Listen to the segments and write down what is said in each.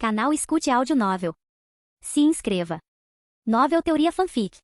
Canal Escute Áudio Novel. Se inscreva. Novel Teoria Fanfic.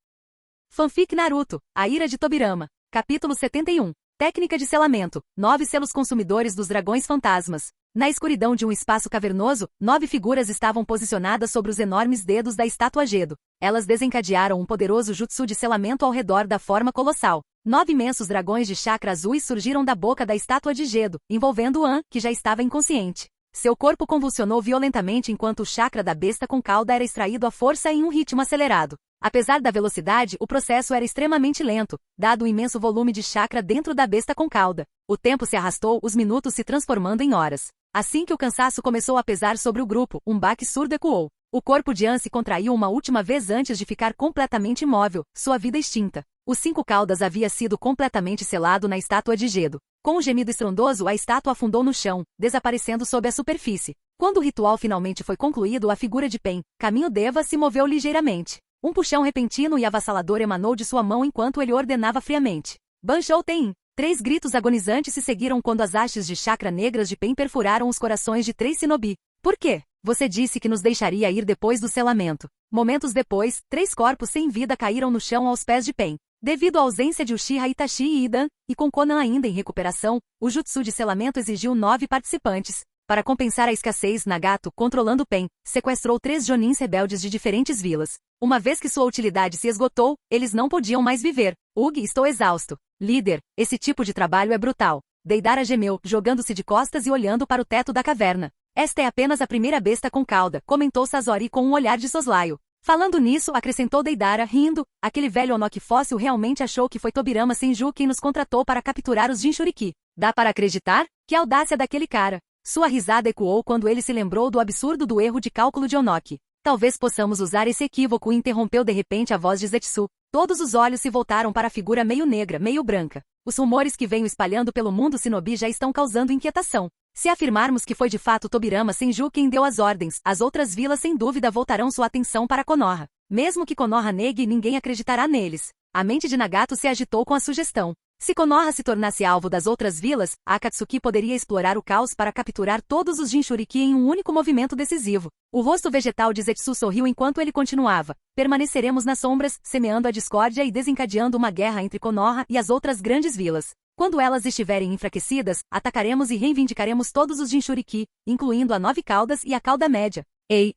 Fanfic Naruto, A Ira de Tobirama. Capítulo 71. Técnica de selamento. 9 selos consumidores dos dragões fantasmas. Na escuridão de um espaço cavernoso, 9 figuras estavam posicionadas sobre os enormes dedos da estátua Gedo. Elas desencadearam um poderoso jutsu de selamento ao redor da forma colossal. 9 imensos dragões de chakra azuis surgiram da boca da estátua de Gedo, envolvendo An, que já estava inconsciente. Seu corpo convulsionou violentamente enquanto o chakra da besta com cauda era extraído à força em um ritmo acelerado. Apesar da velocidade, o processo era extremamente lento, dado o imenso volume de chakra dentro da besta com cauda. O tempo se arrastou, os minutos se transformando em horas. Assim que o cansaço começou a pesar sobre o grupo, um baque surdo ecoou. O corpo de An se contraiu uma última vez antes de ficar completamente imóvel, sua vida extinta. Os 5 caudas havia sido completamente selado na estátua de Gedo. Com um gemido estrondoso, a estátua afundou no chão, desaparecendo sob a superfície. Quando o ritual finalmente foi concluído, a figura de Pen, Caminho Deva, se moveu ligeiramente. Um puxão repentino e avassalador emanou de sua mão enquanto ele ordenava friamente. Banshou Tein. 3 gritos agonizantes se seguiram quando as hastes de chakra negras de Pen perfuraram os corações de 3 shinobi. Por quê? Você disse que nos deixaria ir depois do selamento. Momentos depois, 3 corpos sem vida caíram no chão aos pés de Pen. Devido à ausência de Uchiha Itachi e Idan, e com Konan ainda em recuperação, o jutsu de selamento exigiu 9 participantes. Para compensar a escassez, Nagato, controlando Pen, sequestrou 3 jonins rebeldes de diferentes vilas. Uma vez que sua utilidade se esgotou, eles não podiam mais viver. Ugi, estou exausto. Líder, esse tipo de trabalho é brutal. Deidara gemeu, jogando-se de costas e olhando para o teto da caverna. Esta é apenas a primeira besta com cauda, comentou Sasori com um olhar de soslaio. Falando nisso, acrescentou Deidara, rindo, aquele velho Onoki fóssil realmente achou que foi Tobirama Senju quem nos contratou para capturar os Jinchuriki. Dá para acreditar? Que audácia daquele cara! Sua risada ecoou quando ele se lembrou do absurdo do erro de cálculo de Onoki. Talvez possamos usar esse equívoco, interrompeu de repente a voz de Zetsu. Todos os olhos se voltaram para a figura meio negra, meio branca. Os rumores que venho espalhando pelo mundo shinobi já estão causando inquietação. Se afirmarmos que foi de fato Tobirama Senju quem deu as ordens, as outras vilas sem dúvida voltarão sua atenção para Konoha. Mesmo que Konoha negue, ninguém acreditará neles. A mente de Nagato se agitou com a sugestão. Se Konoha se tornasse alvo das outras vilas, Akatsuki poderia explorar o caos para capturar todos os Jinchuriki em um único movimento decisivo. O rosto vegetal de Zetsu sorriu enquanto ele continuava. Permaneceremos nas sombras, semeando a discórdia e desencadeando uma guerra entre Konoha e as outras grandes vilas. Quando elas estiverem enfraquecidas, atacaremos e reivindicaremos todos os Jinchuriki, incluindo a 9 caudas e a cauda média. Ei!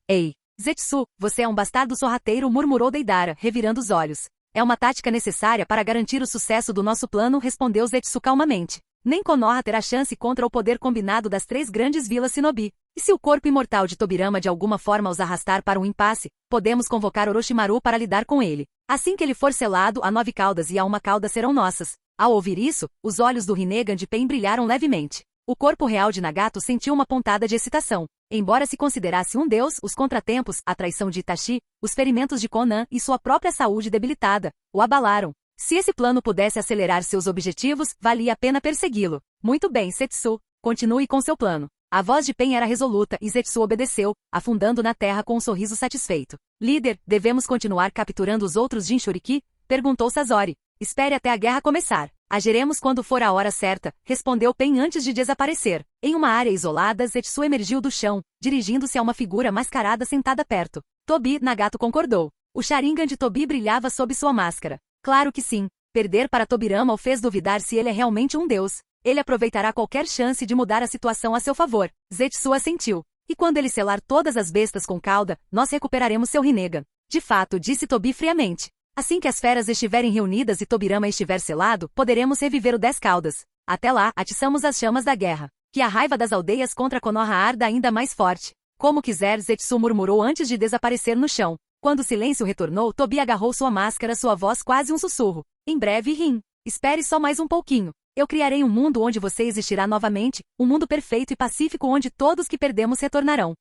Zetsu, você é um bastardo sorrateiro, murmurou Deidara, revirando os olhos. É uma tática necessária para garantir o sucesso do nosso plano, respondeu Zetsu calmamente. Nem Konoha terá chance contra o poder combinado das 3 grandes vilas shinobi. E se o corpo imortal de Tobirama de alguma forma os arrastar para um impasse, podemos convocar Orochimaru para lidar com ele. Assim que ele for selado, a 9 caudas e a 1 cauda serão nossas. Ao ouvir isso, os olhos do Rinnegan de Pen brilharam levemente. O corpo real de Nagato sentiu uma pontada de excitação. Embora se considerasse um deus, os contratempos, a traição de Itachi, os ferimentos de Konan e sua própria saúde debilitada, o abalaram. Se esse plano pudesse acelerar seus objetivos, valia a pena persegui-lo. Muito bem, Zetsu, continue com seu plano. A voz de Pen era resoluta e Zetsu obedeceu, afundando na terra com um sorriso satisfeito. Líder, devemos continuar capturando os outros Jinchuriki? Perguntou Sasori. Espere até a guerra começar. Agiremos quando for a hora certa, respondeu Pen antes de desaparecer. Em uma área isolada, Zetsu emergiu do chão, dirigindo-se a uma figura mascarada sentada perto. Tobi, Nagato concordou. O Sharingan de Tobi brilhava sob sua máscara. Claro que sim. Perder para Tobirama o fez duvidar se ele é realmente um deus. Ele aproveitará qualquer chance de mudar a situação a seu favor. Zetsu assentiu. E quando ele selar todas as bestas com cauda, nós recuperaremos seu Rinnegan. De fato, disse Tobi friamente. Assim que as feras estiverem reunidas e Tobirama estiver selado, poderemos reviver o 10 caudas. Até lá, atiçamos as chamas da guerra. Que a raiva das aldeias contra Konoha arda ainda mais forte. Como quiser, Zetsu murmurou antes de desaparecer no chão. Quando o silêncio retornou, Tobi agarrou sua máscara, sua voz quase um sussurro. Em breve, Rin. Espere só mais um pouquinho. Eu criarei um mundo onde você existirá novamente, um mundo perfeito e pacífico onde todos que perdemos retornarão.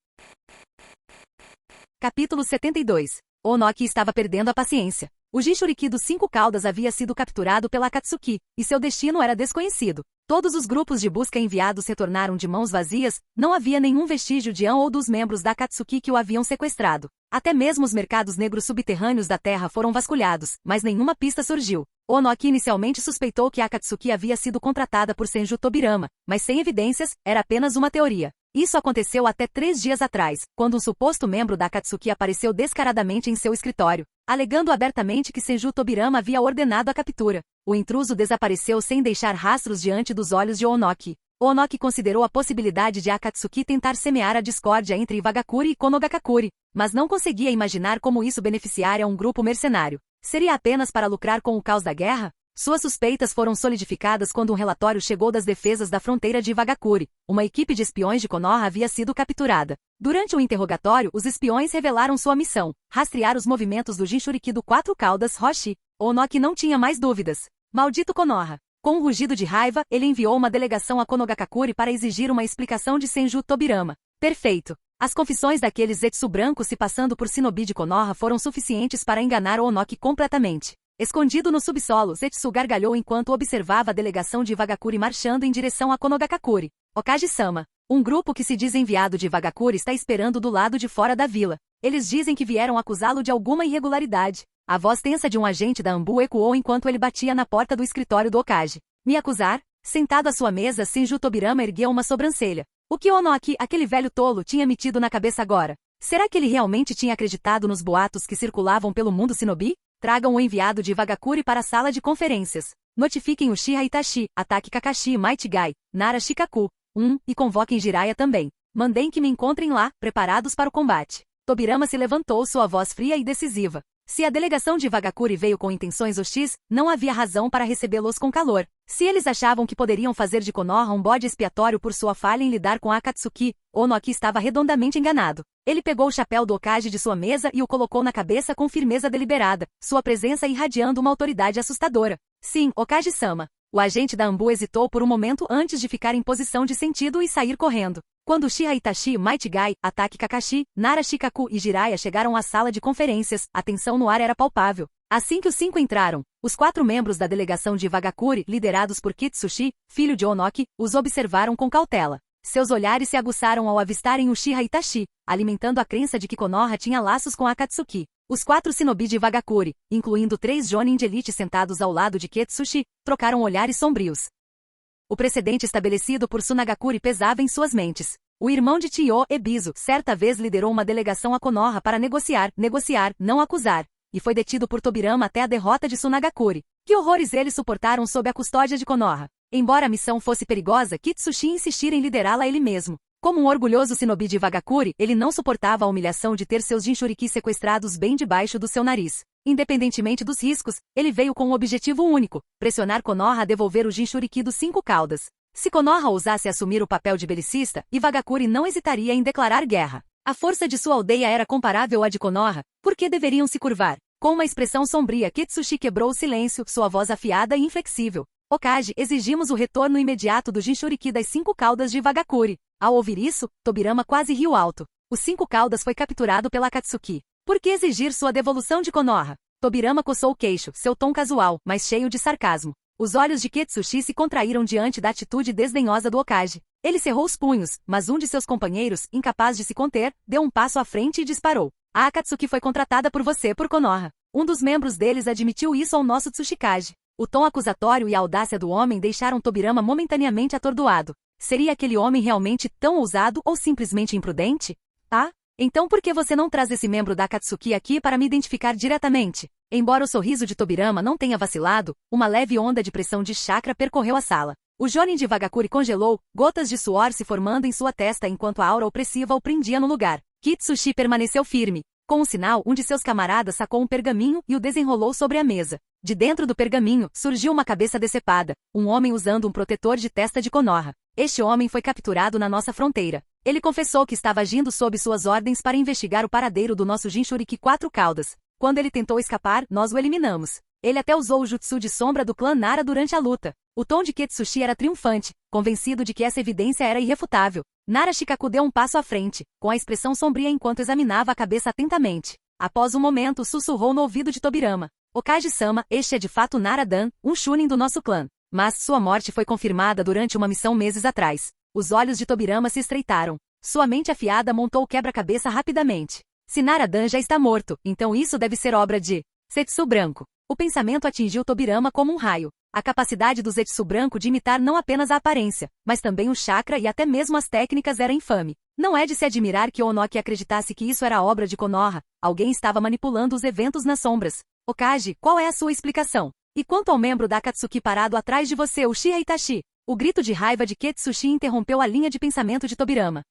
Capítulo 72. Onoki estava perdendo a paciência. O Jinchuriki dos 5 caudas havia sido capturado pela Akatsuki, e seu destino era desconhecido. Todos os grupos de busca enviados retornaram de mãos vazias, não havia nenhum vestígio de An ou dos membros da Akatsuki que o haviam sequestrado. Até mesmo os mercados negros subterrâneos da Terra foram vasculhados, mas nenhuma pista surgiu. Onoki inicialmente suspeitou que a Akatsuki havia sido contratada por Senju Tobirama, mas sem evidências, era apenas uma teoria. Isso aconteceu até 3 dias atrás, quando um suposto membro da Akatsuki apareceu descaradamente em seu escritório, alegando abertamente que Senju Tobirama havia ordenado a captura. O intruso desapareceu sem deixar rastros diante dos olhos de Onoki. Onoki considerou a possibilidade de Akatsuki tentar semear a discórdia entre Iwagakure e Konogakakure, mas não conseguia imaginar como isso beneficiaria um grupo mercenário. Seria apenas para lucrar com o caos da guerra? Suas suspeitas foram solidificadas quando um relatório chegou das defesas da fronteira de Iwagakure. Uma equipe de espiões de Konoha havia sido capturada. Durante o interrogatório, os espiões revelaram sua missão: rastrear os movimentos do Jinchuriki do Quatro Caudas Roshi. Onoki não tinha mais dúvidas. Maldito Konoha! Com um rugido de raiva, ele enviou uma delegação a Konogakakure para exigir uma explicação de Senju Tobirama. Perfeito! As confissões daquele Zetsu branco se passando por shinobi de Konoha foram suficientes para enganar Onoki completamente. Escondido no subsolo, Zetsu gargalhou enquanto observava a delegação de Iwagakure marchando em direção a Konogakakure. Okaji-sama, um grupo que se diz enviado de Iwagakure está esperando do lado de fora da vila. Eles dizem que vieram acusá-lo de alguma irregularidade. A voz tensa de um agente da Anbu ecoou enquanto ele batia na porta do escritório do Okaji. Me acusar? Sentado à sua mesa, Senju Tobirama ergueu uma sobrancelha. O que Onoki, aquele velho tolo, tinha metido na cabeça agora? Será que ele realmente tinha acreditado nos boatos que circulavam pelo mundo shinobi? Tragam o enviado de Iwagakure para a sala de conferências. Notifiquem Uchiha Itachi, Ataque Kakashi e Might Guy, Nara Shikaku, e convoquem Jiraiya também. Mandem que me encontrem lá, preparados para o combate. Tobirama se levantou, sua voz fria e decisiva. Se a delegação de Iwagakure veio com intenções hostis, não havia razão para recebê-los com calor. Se eles achavam que poderiam fazer de Konoha um bode expiatório por sua falha em lidar com a Akatsuki, Onoki estava redondamente enganado. Ele pegou o chapéu do Okaji de sua mesa e o colocou na cabeça com firmeza deliberada, sua presença irradiando uma autoridade assustadora. Sim, Okaji-sama. O agente da Anbu hesitou por um momento antes de ficar em posição de sentido e sair correndo. Quando Uchiha Itachi, Might Guy, Ataque Kakashi, Nara Shikaku e Jiraiya chegaram à sala de conferências, a tensão no ar era palpável. Assim que os 5 entraram, os 4 membros da delegação de Iwagakure, liderados por Kitsushi, filho de Onoki, os observaram com cautela. Seus olhares se aguçaram ao avistarem Uchiha Itachi, alimentando a crença de que Konoha tinha laços com Akatsuki. Os 4 shinobi de Iwagakure, incluindo 3 jonin de elite sentados ao lado de Kitsushi, trocaram olhares sombrios. O precedente estabelecido por Tsunagakure pesava em suas mentes. O irmão de Chiyo, Ebisu, certa vez liderou uma delegação a Konoha para negociar, não acusar, e foi detido por Tobirama até a derrota de Tsunagakure. Que horrores eles suportaram sob a custódia de Konoha. Embora a missão fosse perigosa, Kitsushi insistira em liderá-la ele mesmo. Como um orgulhoso shinobi de Iwagakure, ele não suportava a humilhação de ter seus Jinchuriki sequestrados bem debaixo do seu nariz. Independentemente dos riscos, ele veio com um objetivo único: pressionar Konoha a devolver o Jinchuriki dos 5 caudas. Se Konoha ousasse assumir o papel de belicista, Iwagakure não hesitaria em declarar guerra. A força de sua aldeia era comparável à de Konoha, por que deveriam se curvar? Com uma expressão sombria, Kitsushi quebrou o silêncio, sua voz afiada e inflexível. Okaji, exigimos o retorno imediato do Jinchuriki das 5 caudas de Iwagakure. Ao ouvir isso, Tobirama quase riu alto. Os 5 caudas foi capturado pela Akatsuki. Por que exigir sua devolução de Konoha? Tobirama coçou o queixo, seu tom casual, mas cheio de sarcasmo. Os olhos de Kitsushi se contraíram diante da atitude desdenhosa do Okaji. Ele cerrou os punhos, mas um de seus companheiros, incapaz de se conter, deu um passo à frente e disparou. A Akatsuki foi contratada por você por Konoha. Um dos membros deles admitiu isso ao nosso Tsuchikage. O tom acusatório e a audácia do homem deixaram Tobirama momentaneamente atordoado. Seria aquele homem realmente tão ousado ou simplesmente imprudente? Ah? Então por que você não traz esse membro da Akatsuki aqui para me identificar diretamente? Embora o sorriso de Tobirama não tenha vacilado, uma leve onda de pressão de chakra percorreu a sala. O jonin de Iwagakure congelou, gotas de suor se formando em sua testa enquanto a aura opressiva o prendia no lugar. Kitsushi permaneceu firme. Com um sinal, um de seus camaradas sacou um pergaminho e o desenrolou sobre a mesa. De dentro do pergaminho, surgiu uma cabeça decepada, um homem usando um protetor de testa de Konoha. Este homem foi capturado na nossa fronteira. Ele confessou que estava agindo sob suas ordens para investigar o paradeiro do nosso Jinchuriki 4 caudas. Quando ele tentou escapar, nós o eliminamos. Ele até usou o jutsu de sombra do clã Nara durante a luta. O tom de Kitsushi era triunfante, convencido de que essa evidência era irrefutável. Nara Shikaku deu um passo à frente, com a expressão sombria enquanto examinava a cabeça atentamente. Após um momento, sussurrou no ouvido de Tobirama. Okaji-sama, este é de fato Nara-dan, um chunin do nosso clã. Mas sua morte foi confirmada durante uma missão meses atrás. Os olhos de Tobirama se estreitaram. Sua mente afiada montou o quebra-cabeça rapidamente. Se Nara-dan já está morto, então isso deve ser obra de Zetsu branco. O pensamento atingiu Tobirama como um raio. A capacidade do Zetsu branco de imitar não apenas a aparência, mas também o chakra e até mesmo as técnicas era infame. Não é de se admirar que Onoki acreditasse que isso era obra de Konoha. Alguém estava manipulando os eventos nas sombras. Okage, qual é a sua explicação? E quanto ao membro da Akatsuki parado atrás de você, Uchiha Itachi? O grito de raiva de Ketsushi interrompeu a linha de pensamento de Tobirama.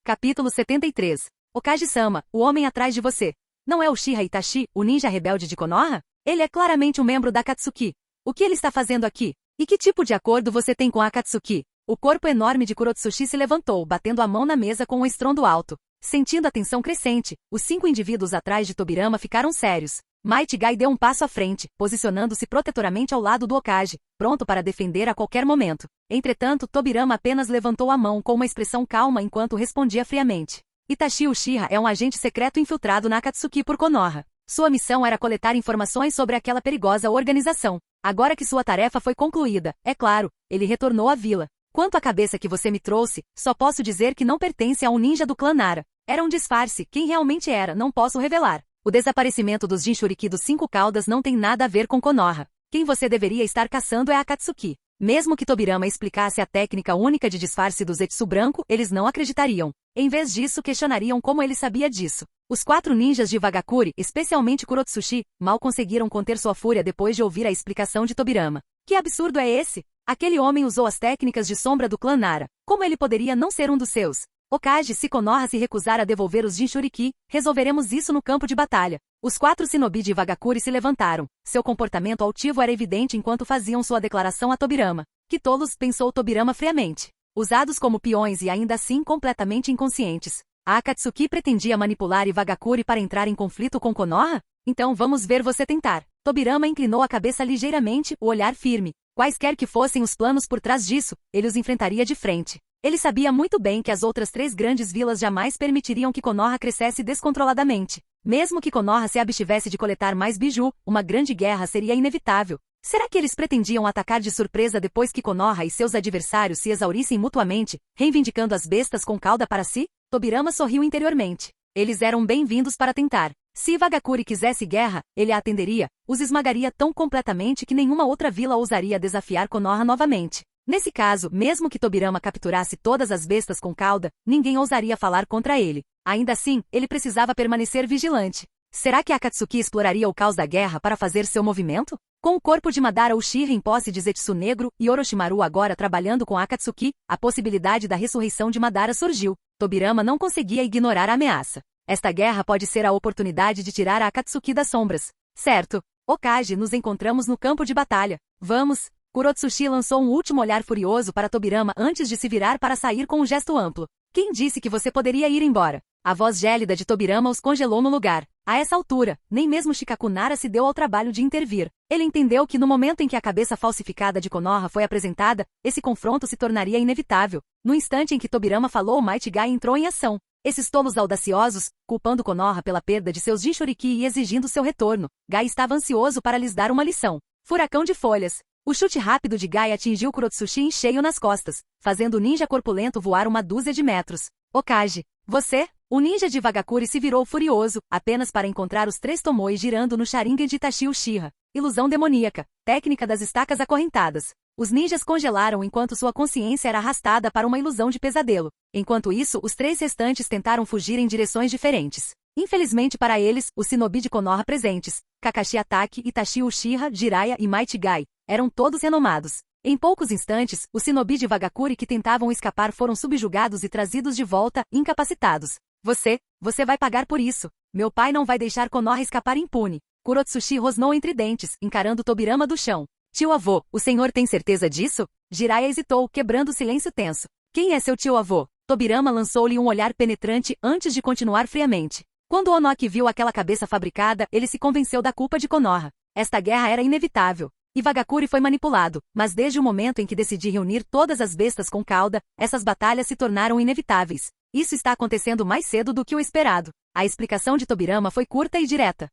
Capítulo 73. Okage-sama, o homem atrás de você. Não é Uchiha Itachi, o ninja rebelde de Konoha? Ele é claramente um membro da Akatsuki. O que ele está fazendo aqui? E que tipo de acordo você tem com a Akatsuki? O corpo enorme de Kurotsuchi se levantou, batendo a mão na mesa com um estrondo alto. Sentindo a tensão crescente, os 5 indivíduos atrás de Tobirama ficaram sérios. Might Guy deu um passo à frente, posicionando-se protetoramente ao lado do Okage, pronto para defender a qualquer momento. Entretanto, Tobirama apenas levantou a mão com uma expressão calma enquanto respondia friamente. Itachi Uchiha é um agente secreto infiltrado na Akatsuki por Konoha. Sua missão era coletar informações sobre aquela perigosa organização. Agora que sua tarefa foi concluída, é claro, ele retornou à vila. Quanto à cabeça que você me trouxe, só posso dizer que não pertence a um ninja do clã Nara. Era um disfarce, quem realmente era, não posso revelar. O desaparecimento dos Jinchuriki dos 5 caudas não tem nada a ver com Konoha. Quem você deveria estar caçando é a Akatsuki. Mesmo que Tobirama explicasse a técnica única de disfarce do Zetsu branco, eles não acreditariam. Em vez disso, questionariam como ele sabia disso. Os 4 ninjas de Wagakuri, especialmente Kurotsuchi, mal conseguiram conter sua fúria depois de ouvir a explicação de Tobirama. Que absurdo é esse? Aquele homem usou as técnicas de sombra do clã Nara. Como ele poderia não ser um dos seus? Okage, se Konoha se recusar a devolver os Jinchuriki, resolveremos isso no campo de batalha. Os 4 shinobi de Wagakuri se levantaram. Seu comportamento altivo era evidente enquanto faziam sua declaração a Tobirama. Que tolos, pensou Tobirama friamente. Usados como peões e ainda assim completamente inconscientes. A Akatsuki pretendia manipular Wagakuri para entrar em conflito com Konoha? Então vamos ver você tentar. Tobirama inclinou a cabeça ligeiramente, o olhar firme. Quaisquer que fossem os planos por trás disso, ele os enfrentaria de frente. Ele sabia muito bem que as outras 3 grandes vilas jamais permitiriam que Konoha crescesse descontroladamente. Mesmo que Konoha se abstivesse de coletar mais biju, uma grande guerra seria inevitável. Será que eles pretendiam atacar de surpresa depois que Konoha e seus adversários se exaurissem mutuamente, reivindicando as bestas com cauda para si? Tobirama sorriu interiormente. Eles eram bem-vindos para tentar. Se Wagakuri quisesse guerra, ele a atenderia, os esmagaria tão completamente que nenhuma outra vila ousaria desafiar Konoha novamente. Nesse caso, mesmo que Tobirama capturasse todas as bestas com cauda, ninguém ousaria falar contra ele. Ainda assim, ele precisava permanecer vigilante. Será que Akatsuki exploraria o caos da guerra para fazer seu movimento? Com o corpo de Madara Uchiha em posse de Zetsu Negro e Orochimaru agora trabalhando com Akatsuki, a possibilidade da ressurreição de Madara surgiu. Tobirama não conseguia ignorar a ameaça. Esta guerra pode ser a oportunidade de tirar a Akatsuki das sombras. Certo. Okage, nos encontramos no campo de batalha. Vamos. Kurotsuchi lançou um último olhar furioso para Tobirama antes de se virar para sair com um gesto amplo. Quem disse que você poderia ir embora? A voz gélida de Tobirama os congelou no lugar. A essa altura, nem mesmo Shikaku Nara se deu ao trabalho de intervir. Ele entendeu que no momento em que a cabeça falsificada de Konoha foi apresentada, esse confronto se tornaria inevitável. No instante em que Tobirama falou, Might Guy entrou em ação. Esses tolos audaciosos, culpando Konoha pela perda de seus Jinchuriki e exigindo seu retorno, Guy estava ansioso para lhes dar uma lição. Furacão de folhas. O chute rápido de Guy atingiu Kurotsuchi em cheio nas costas, fazendo o ninja corpulento voar uma dúzia de metros. Okage, você? O ninja de Wagakuri se virou furioso, apenas para encontrar os 3 Tomoe girando no Sharingan de Itachi Uchiha. Ilusão demoníaca, técnica das estacas acorrentadas. Os ninjas congelaram enquanto sua consciência era arrastada para uma ilusão de pesadelo. Enquanto isso, os 3 restantes tentaram fugir em direções diferentes. Infelizmente para eles, os shinobi de Konoha presentes, Kakashi Atake, Itachi Uchiha, Jiraiya e Might Guy, eram todos renomados. Em poucos instantes, os shinobi de Wagakuri que tentavam escapar foram subjugados e trazidos de volta, incapacitados. Você vai pagar por isso. Meu pai não vai deixar Konoha escapar impune. Kurotsuchi rosnou entre dentes, encarando Tobirama do chão. Tio-avô, o senhor tem certeza disso? Jiraiya hesitou, quebrando o silêncio tenso. Quem é seu tio-avô? Tobirama lançou-lhe um olhar penetrante antes de continuar friamente. Quando Onoki viu aquela cabeça fabricada, ele se convenceu da culpa de Konoha. Esta guerra era inevitável. E Wagakuri foi manipulado, mas desde o momento em que decidi reunir todas as bestas com cauda, essas batalhas se tornaram inevitáveis. Isso está acontecendo mais cedo do que o esperado. A explicação de Tobirama foi curta e direta.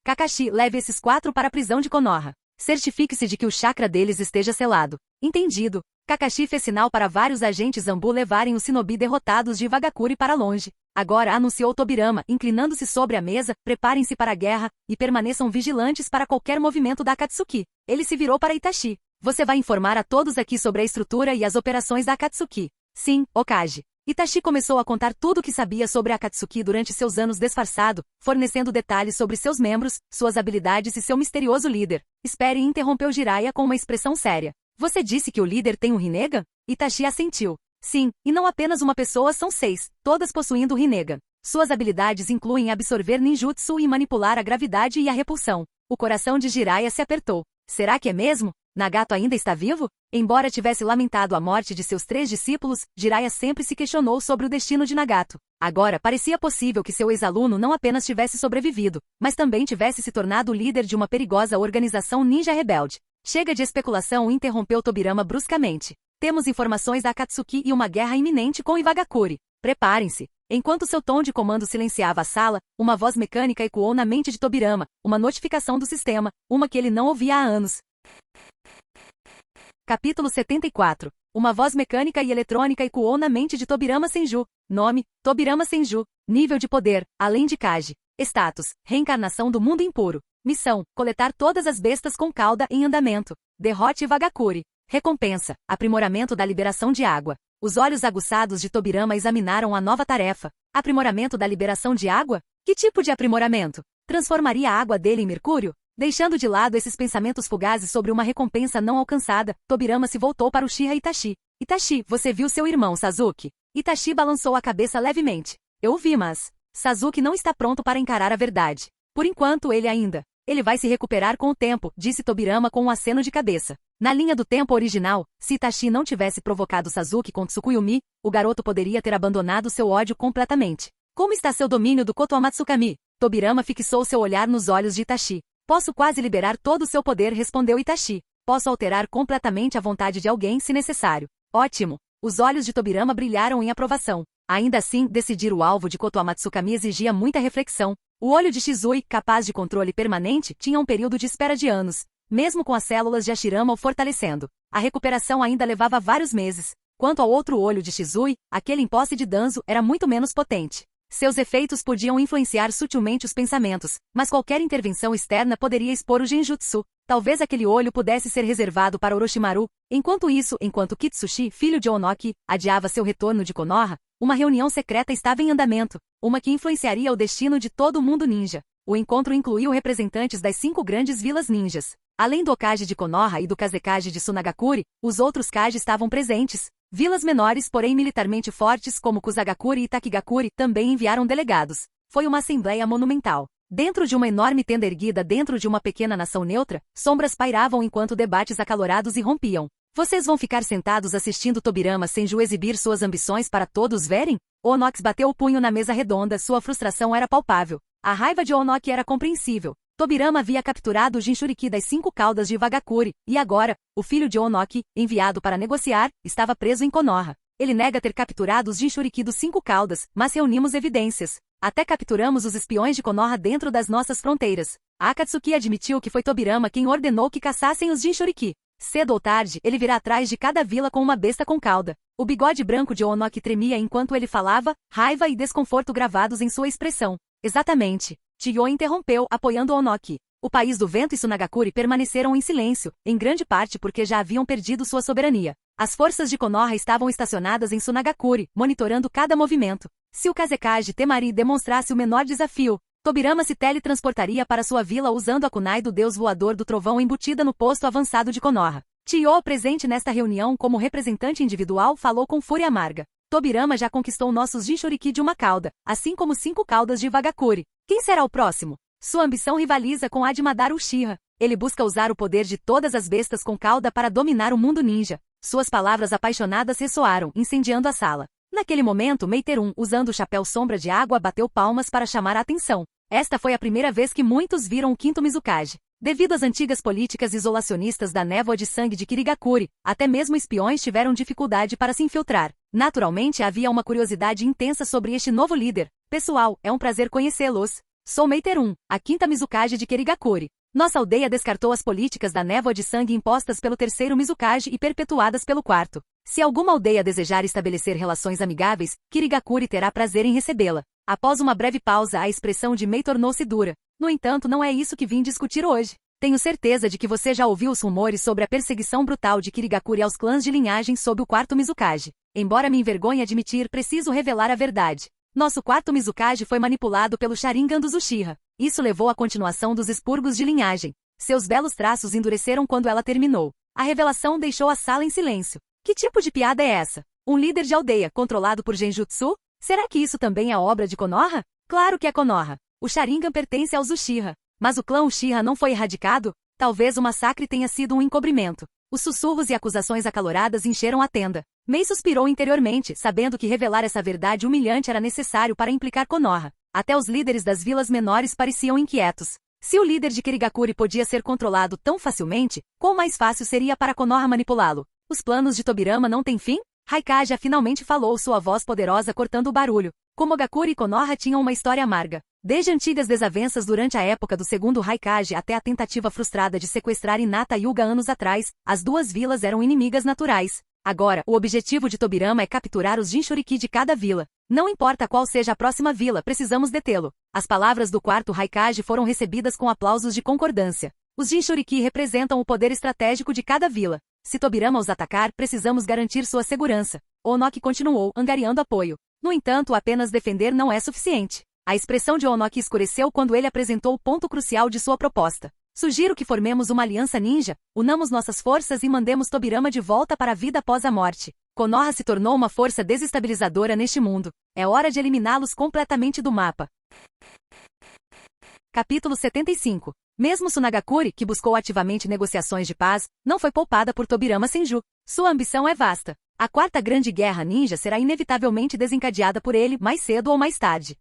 Kakashi, leve esses 4 para a prisão de Konoha. Certifique-se de que o chakra deles esteja selado. Entendido. Kakashi fez sinal para vários agentes Zambu levarem os shinobi derrotados de Wagakuri para longe. Agora anunciou Tobirama, inclinando-se sobre a mesa, preparem-se para a guerra, e permaneçam vigilantes para qualquer movimento da Akatsuki. Ele se virou para Itachi. Você vai informar a todos aqui sobre a estrutura e as operações da Akatsuki. Sim, Okage. Itachi começou a contar tudo o que sabia sobre a Akatsuki durante seus anos disfarçado, fornecendo detalhes sobre seus membros, suas habilidades e seu misterioso líder. Espere, interrompeu Jiraiya com uma expressão séria. Você disse que o líder tem um Rinnegan? Itachi assentiu. Sim, e não apenas uma pessoa, são 6, todas possuindo o Rinnegan. Suas habilidades incluem absorver ninjutsu e manipular a gravidade e a repulsão. O coração de Jiraiya se apertou. Será que é mesmo? Nagato ainda está vivo? Embora tivesse lamentado a morte de seus 3 discípulos, Jiraiya sempre se questionou sobre o destino de Nagato. Agora, parecia possível que seu ex-aluno não apenas tivesse sobrevivido, mas também tivesse se tornado o líder de uma perigosa organização ninja rebelde. Chega de especulação, interrompeu Tobirama bruscamente. Temos informações da Akatsuki e uma guerra iminente com Iwagakure. Preparem-se. Enquanto seu tom de comando silenciava a sala, uma voz mecânica ecoou na mente de Tobirama, uma notificação do sistema, uma que ele não ouvia há anos. Capítulo 74. Uma voz mecânica e eletrônica ecoou na mente de Tobirama Senju. Nome, Tobirama Senju. Nível de poder, além de Kage. Status, reencarnação do mundo impuro. Missão, coletar todas as bestas com cauda em andamento. Derrote Iwagakure. Recompensa, aprimoramento da liberação de água. Os olhos aguçados de Tobirama examinaram a nova tarefa. Aprimoramento da liberação de água? Que tipo de aprimoramento? Transformaria a água dele em mercúrio? Deixando de lado esses pensamentos fugazes sobre uma recompensa não alcançada, Tobirama se voltou para Uchiha Itachi. Itachi, você viu seu irmão Sasuke? Itachi balançou a cabeça levemente. Eu vi, mas Sasuke não está pronto para encarar a verdade. Por enquanto ele vai se recuperar com o tempo, disse Tobirama com um aceno de cabeça. Na linha do tempo original, se Itachi não tivesse provocado Sasuke com Tsukuyomi, o garoto poderia ter abandonado seu ódio completamente. Como está seu domínio do Koto Amatsukami? Tobirama fixou seu olhar nos olhos de Itachi. Posso quase liberar todo o seu poder, respondeu Itachi. Posso alterar completamente a vontade de alguém se necessário. Ótimo. Os olhos de Tobirama brilharam em aprovação. Ainda assim, decidir o alvo de Koto Amatsukami exigia muita reflexão. O olho de Shizui, capaz de controle permanente, tinha um período de espera de anos, mesmo com as células de Hashirama o fortalecendo. A recuperação ainda levava vários meses. Quanto ao outro olho de Shizui, aquele em posse de Danzo era muito menos potente. Seus efeitos podiam influenciar sutilmente os pensamentos, mas qualquer intervenção externa poderia expor o genjutsu. Talvez aquele olho pudesse ser reservado para Orochimaru. Enquanto Kitsushi, filho de Onoki, adiava seu retorno de Konoha, uma reunião secreta estava em andamento, uma que influenciaria o destino de todo o mundo ninja. O encontro incluiu representantes das 5 grandes vilas ninjas. Além do Okage de Konoha e do Kazekage de Sunagakure, os outros Kage estavam presentes. Vilas menores, porém militarmente fortes como Kusagakure e Takigakure, também enviaram delegados. Foi uma assembleia monumental. Dentro de uma enorme tenda erguida dentro de uma pequena nação neutra, sombras pairavam enquanto debates acalorados irrompiam. Vocês vão ficar sentados assistindo Tobirama Senju exibir suas ambições para todos verem? Onox bateu o punho na mesa redonda, sua frustração era palpável. A raiva de Onoki era compreensível. Tobirama havia capturado o Jinchuriki das 5 caudas de Iwagakure, e agora, o filho de Onoki, enviado para negociar, estava preso em Konoha. Ele nega ter capturado os Jinchuriki dos 5 caudas, mas reunimos evidências. Até capturamos os espiões de Konoha dentro das nossas fronteiras. A Akatsuki admitiu que foi Tobirama quem ordenou que caçassem os Jinchuriki. Cedo ou tarde, ele virá atrás de cada vila com uma besta com cauda. O bigode branco de Onoki tremia enquanto ele falava, raiva e desconforto gravados em sua expressão. Exatamente. Chiyo interrompeu, apoiando Onoki. O país do vento e Sunagakure permaneceram em silêncio, em grande parte porque já haviam perdido sua soberania. As forças de Konoha estavam estacionadas em Sunagakure, monitorando cada movimento. Se o Kazekage Temari demonstrasse o menor desafio, Tobirama se teletransportaria para sua vila usando a kunai do deus voador do trovão embutida no posto avançado de Konoha. Chiyo, presente nesta reunião como representante individual, falou com fúria amarga. Tobirama já conquistou nossos Jinchuriki de uma cauda, assim como 5 caudas de Iwagakure. Quem será o próximo? Sua ambição rivaliza com a de Madara Uchiha. Ele busca usar o poder de todas as bestas com cauda para dominar o mundo ninja. Suas palavras apaixonadas ressoaram, incendiando a sala. Naquele momento, Meiterum, usando o chapéu sombra de água, bateu palmas para chamar a atenção. Esta foi a primeira vez que muitos viram o quinto Mizukage. Devido às antigas políticas isolacionistas da névoa de sangue de Kirigakure, até mesmo espiões tiveram dificuldade para se infiltrar. Naturalmente, havia uma curiosidade intensa sobre este novo líder. Pessoal, é um prazer conhecê-los. Sou Meiterum, a quinta Mizukage de Kirigakure. Nossa aldeia descartou as políticas da névoa de sangue impostas pelo terceiro Mizukage e perpetuadas pelo quarto. Se alguma aldeia desejar estabelecer relações amigáveis, Kirigakuri terá prazer em recebê-la. Após uma breve pausa, a expressão de Mei tornou-se dura. No entanto, não é isso que vim discutir hoje. Tenho certeza de que você já ouviu os rumores sobre a perseguição brutal de Kirigakuri aos clãs de linhagem sob o quarto Mizukage. Embora me envergonhe admitir, preciso revelar a verdade. Nosso quarto Mizukage foi manipulado pelo Sharingan dos Uchiha. Isso levou à continuação dos expurgos de linhagem. Seus belos traços endureceram quando ela terminou. A revelação deixou a sala em silêncio. Que tipo de piada é essa? Um líder de aldeia, controlado por Genjutsu? Será que isso também é obra de Konoha? Claro que é Konoha. O Sharingan pertence aos Uchiha. Mas o clã Uchiha não foi erradicado? Talvez o massacre tenha sido um encobrimento. Os sussurros e acusações acaloradas encheram a tenda. Mei suspirou interiormente, sabendo que revelar essa verdade humilhante era necessário para implicar Konoha. Até os líderes das vilas menores pareciam inquietos. Se o líder de Kirigakuri podia ser controlado tão facilmente, quão mais fácil seria para Konoha manipulá-lo? Os planos de Tobirama não têm fim? Raikage finalmente falou, sua voz poderosa cortando o barulho. Komogakuri e Konoha tinham uma história amarga. Desde antigas desavenças durante a época do segundo Raikage até a tentativa frustrada de sequestrar Hinata Hyuga anos atrás, as duas vilas eram inimigas naturais. Agora, o objetivo de Tobirama é capturar os Jinchuriki de cada vila. Não importa qual seja a próxima vila, precisamos detê-lo. As palavras do quarto Raikage foram recebidas com aplausos de concordância. Os Jinchuriki representam o poder estratégico de cada vila. Se Tobirama os atacar, precisamos garantir sua segurança. Onoki continuou, angariando apoio. No entanto, apenas defender não é suficiente. A expressão de Onoki escureceu quando ele apresentou o ponto crucial de sua proposta. Sugiro que formemos uma aliança ninja, unamos nossas forças e mandemos Tobirama de volta para a vida após a morte. Konoha se tornou uma força desestabilizadora neste mundo. É hora de eliminá-los completamente do mapa. Capítulo 75. Mesmo Tsunagakuri, que buscou ativamente negociações de paz, não foi poupada por Tobirama Senju. Sua ambição é vasta. A quarta grande guerra ninja será inevitavelmente desencadeada por ele, mais cedo ou mais tarde.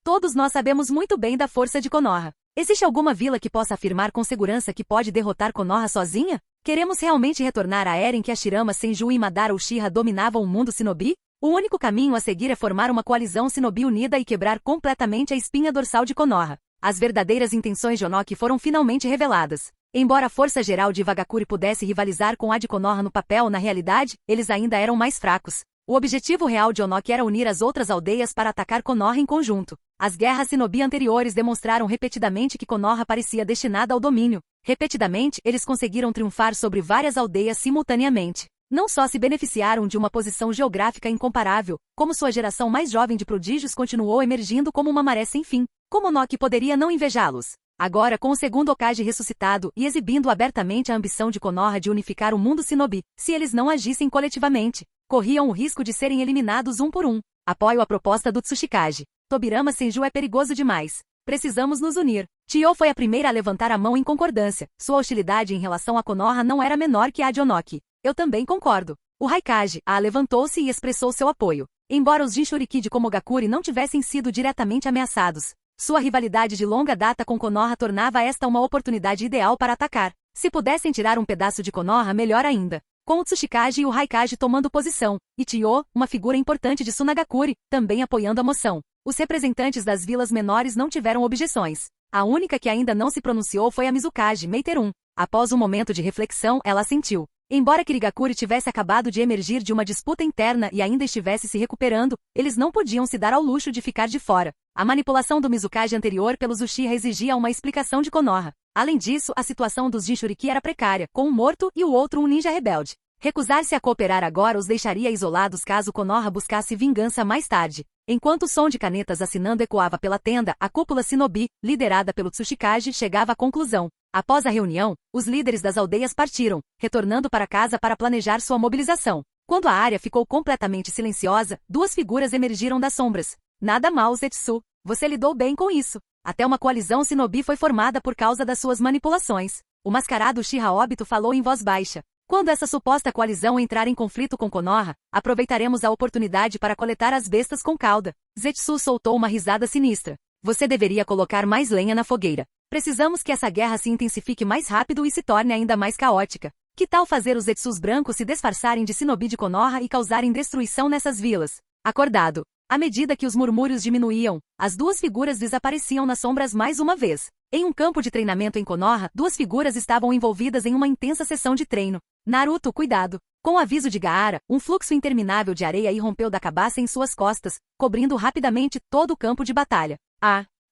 Todos nós sabemos muito bem da força de Konoha. Existe alguma vila que possa afirmar com segurança que pode derrotar Konoha sozinha? Queremos realmente retornar à era em que Hashirama Senju e Madara Uchiha dominavam o mundo shinobi? O único caminho a seguir é formar uma coalizão shinobi unida e quebrar completamente a espinha dorsal de Konoha. As verdadeiras intenções de Onoki foram finalmente reveladas. Embora a força geral de Vagakuri pudesse rivalizar com a de Konoha no papel, na realidade, eles ainda eram mais fracos. O objetivo real de Onoki era unir as outras aldeias para atacar Konoha em conjunto. As guerras shinobi anteriores demonstraram repetidamente que Konoha parecia destinada ao domínio. Repetidamente, eles conseguiram triunfar sobre várias aldeias simultaneamente. Não só se beneficiaram de uma posição geográfica incomparável, como sua geração mais jovem de prodígios continuou emergindo como uma maré sem fim. Como Onoki poderia não invejá-los? Agora, com o segundo Hokage ressuscitado e exibindo abertamente a ambição de Konoha de unificar o mundo shinobi, se eles não agissem coletivamente, corriam o risco de serem eliminados um por um. Apoio a proposta do Tsuchikage. Tobirama Senju é perigoso demais. Precisamos nos unir. Chiyo foi a primeira a levantar a mão em concordância. Sua hostilidade em relação a Konoha não era menor que a de Onoki. Eu também concordo. O Raikage levantou-se e expressou seu apoio. Embora os Jinchuriki de Komogakuri não tivessem sido diretamente ameaçados, sua rivalidade de longa data com Konoha tornava esta uma oportunidade ideal para atacar. Se pudessem tirar um pedaço de Konoha, melhor ainda. Com o Tsuchikage e o Raikage tomando posição, e Chiyo, uma figura importante de Tsunagakuri, também apoiando a moção. Os representantes das vilas menores não tiveram objeções. A única que ainda não se pronunciou foi a Mizukage, Meiterum. Após um momento de reflexão, ela assentiu. Embora Kirigakuri tivesse acabado de emergir de uma disputa interna e ainda estivesse se recuperando, eles não podiam se dar ao luxo de ficar de fora. A manipulação do Mizukage anterior pelos Uchiha exigia uma explicação de Konoha. Além disso, a situação dos Jinchuriki era precária, com um morto e o outro um ninja rebelde. Recusar-se a cooperar agora os deixaria isolados caso Konoha buscasse vingança mais tarde. Enquanto o som de canetas assinando ecoava pela tenda, a cúpula shinobi, liderada pelo Tsuchikage, chegava à conclusão. Após a reunião, os líderes das aldeias partiram, retornando para casa para planejar sua mobilização. Quando a área ficou completamente silenciosa, duas figuras emergiram das sombras. Nada mal, Zetsu. Você lidou bem com isso. Até uma coalizão shinobi foi formada por causa das suas manipulações. O mascarado Uchiha Obito falou em voz baixa. Quando essa suposta coalizão entrar em conflito com Konoha, aproveitaremos a oportunidade para coletar as bestas com cauda. Zetsu soltou uma risada sinistra. Você deveria colocar mais lenha na fogueira. Precisamos que essa guerra se intensifique mais rápido e se torne ainda mais caótica. Que tal fazer os Zetsus brancos se disfarçarem de shinobi de Konoha e causarem destruição nessas vilas? Acordado. À medida que os murmúrios diminuíam, as duas figuras desapareciam nas sombras mais uma vez. Em um campo de treinamento em Konoha, duas figuras estavam envolvidas em uma intensa sessão de treino. Naruto, cuidado! Com o aviso de Gaara, um fluxo interminável de areia irrompeu da cabaça em suas costas, cobrindo rapidamente todo o campo de batalha.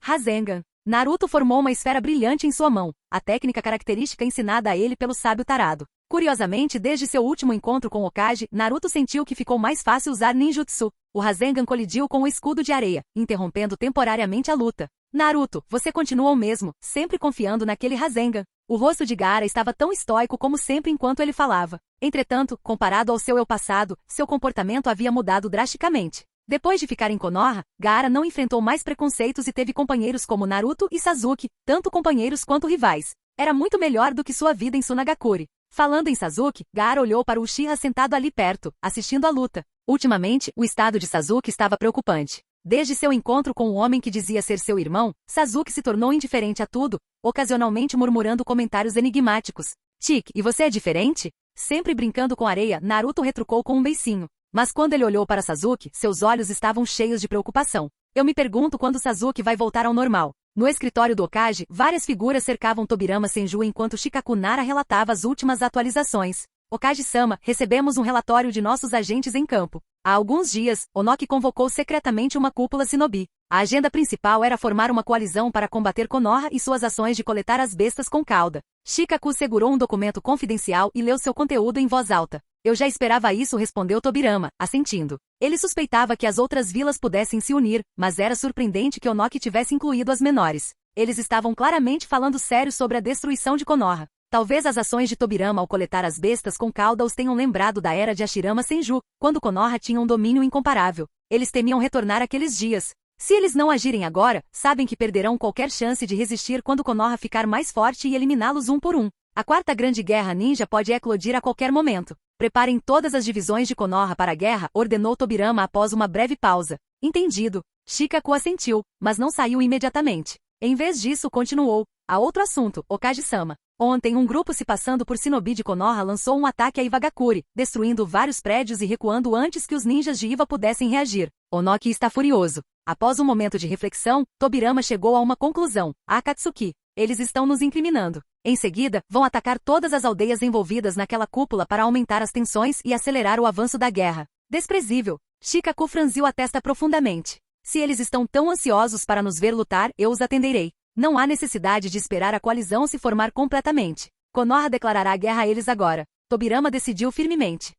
Rasengan. Naruto formou uma esfera brilhante em sua mão, a técnica característica ensinada a ele pelo sábio tarado. Curiosamente, desde seu último encontro com Hokage, Naruto sentiu que ficou mais fácil usar ninjutsu. O Rasengan colidiu com o escudo de areia, interrompendo temporariamente a luta. Naruto, você continua o mesmo, sempre confiando naquele Rasengan. O rosto de Gaara estava tão estoico como sempre enquanto ele falava. Entretanto, comparado ao seu eu passado, seu comportamento havia mudado drasticamente. Depois de ficar em Konoha, Gaara não enfrentou mais preconceitos e teve companheiros como Naruto e Sasuke, tanto companheiros quanto rivais. Era muito melhor do que sua vida em Sunagakure. Falando em Sasuke, Gaara olhou para o Uchiha sentado ali perto, assistindo à luta. Ultimamente, o estado de Sasuke estava preocupante. Desde seu encontro com o homem que dizia ser seu irmão, Sasuke se tornou indiferente a tudo, ocasionalmente murmurando comentários enigmáticos. Tik, e você é diferente? Sempre brincando com areia, Naruto retrucou com um beicinho. Mas quando ele olhou para Sasuke, seus olhos estavam cheios de preocupação. Eu me pergunto quando Sasuke vai voltar ao normal. No escritório do Hokage, várias figuras cercavam Tobirama Senju enquanto Shikaku Nara relatava as últimas atualizações. Hokage-sama, recebemos um relatório de nossos agentes em campo. Há alguns dias, Onoki convocou secretamente uma cúpula shinobi. A agenda principal era formar uma coalizão para combater Konoha e suas ações de coletar as bestas com cauda. Shikaku segurou um documento confidencial e leu seu conteúdo em voz alta. Eu já esperava isso, respondeu Tobirama, assentindo. Ele suspeitava que as outras vilas pudessem se unir, mas era surpreendente que Onoki tivesse incluído as menores. Eles estavam claramente falando sério sobre a destruição de Konoha. Talvez as ações de Tobirama ao coletar as bestas com cauda os tenham lembrado da era de Hashirama Senju, quando Konoha tinha um domínio incomparável. Eles temiam retornar àqueles dias. Se eles não agirem agora, sabem que perderão qualquer chance de resistir quando Konoha ficar mais forte e eliminá-los um por um. A quarta grande guerra ninja pode eclodir a qualquer momento. Preparem todas as divisões de Konoha para a guerra, ordenou Tobirama após uma breve pausa. Entendido. Shikaku assentiu, mas não saiu imediatamente. Em vez disso, continuou. Há outro assunto, Hokage-sama. Ontem, um grupo se passando por shinobi de Konoha lançou um ataque a Iwagakure, destruindo vários prédios e recuando antes que os ninjas de Iwa pudessem reagir. Onoki está furioso. Após um momento de reflexão, Tobirama chegou a uma conclusão. Akatsuki. Eles estão nos incriminando. Em seguida, vão atacar todas as aldeias envolvidas naquela cúpula para aumentar as tensões e acelerar o avanço da guerra. Desprezível. Shikaku franziu a testa profundamente. Se eles estão tão ansiosos para nos ver lutar, eu os atenderei. Não há necessidade de esperar a coalizão se formar completamente. Konoha declarará guerra a eles agora. Tobirama decidiu firmemente.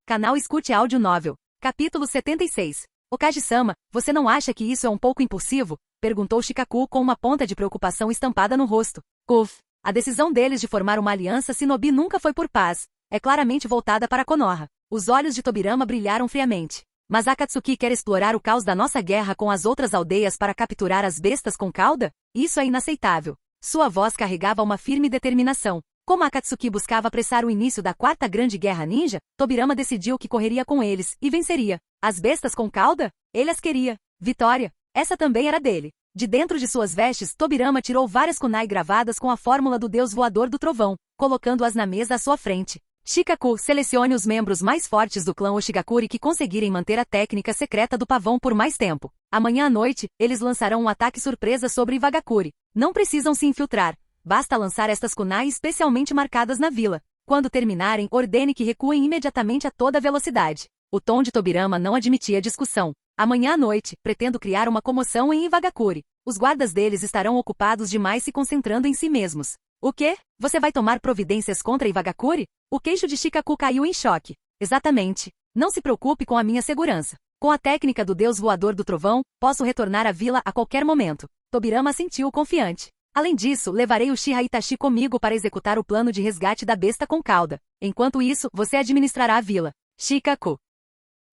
Canal Escute Áudio Novel. Capítulo 76. Hokage-sama, você não acha que isso é um pouco impulsivo? Perguntou Shikaku com uma ponta de preocupação estampada no rosto. A decisão deles de formar uma aliança shinobi nunca foi por paz. É claramente voltada para Konoha. Os olhos de Tobirama brilharam friamente. Mas Akatsuki quer explorar o caos da nossa guerra com as outras aldeias para capturar as bestas com cauda? Isso é inaceitável. Sua voz carregava uma firme determinação. Como Akatsuki buscava apressar o início da quarta grande guerra ninja, Tobirama decidiu que correria com eles e venceria. As bestas com cauda? Ele as queria. Vitória. Essa também era dele. De dentro de suas vestes, Tobirama tirou várias kunai gravadas com a fórmula do deus voador do trovão, colocando-as na mesa à sua frente. Shikaku, selecione os membros mais fortes do clã Oshigakure que conseguirem manter a técnica secreta do pavão por mais tempo. Amanhã à noite, eles lançarão um ataque surpresa sobre Iwagakure. Não precisam se infiltrar. Basta lançar estas kunai especialmente marcadas na vila. Quando terminarem, ordene que recuem imediatamente a toda velocidade. O tom de Tobirama não admitia discussão. Amanhã à noite, pretendo criar uma comoção em Iwagakure. Os guardas deles estarão ocupados demais se concentrando em si mesmos. O quê? Você vai tomar providências contra Iwagakure? O queixo de Shikaku caiu em choque. Exatamente. Não se preocupe com a minha segurança. Com a técnica do deus voador do trovão, posso retornar à vila a qualquer momento. Tobirama sentiu confiante. Além disso, levarei o Uchiha Itachi comigo para executar o plano de resgate da besta com cauda. Enquanto isso, você administrará a vila. Shikaku.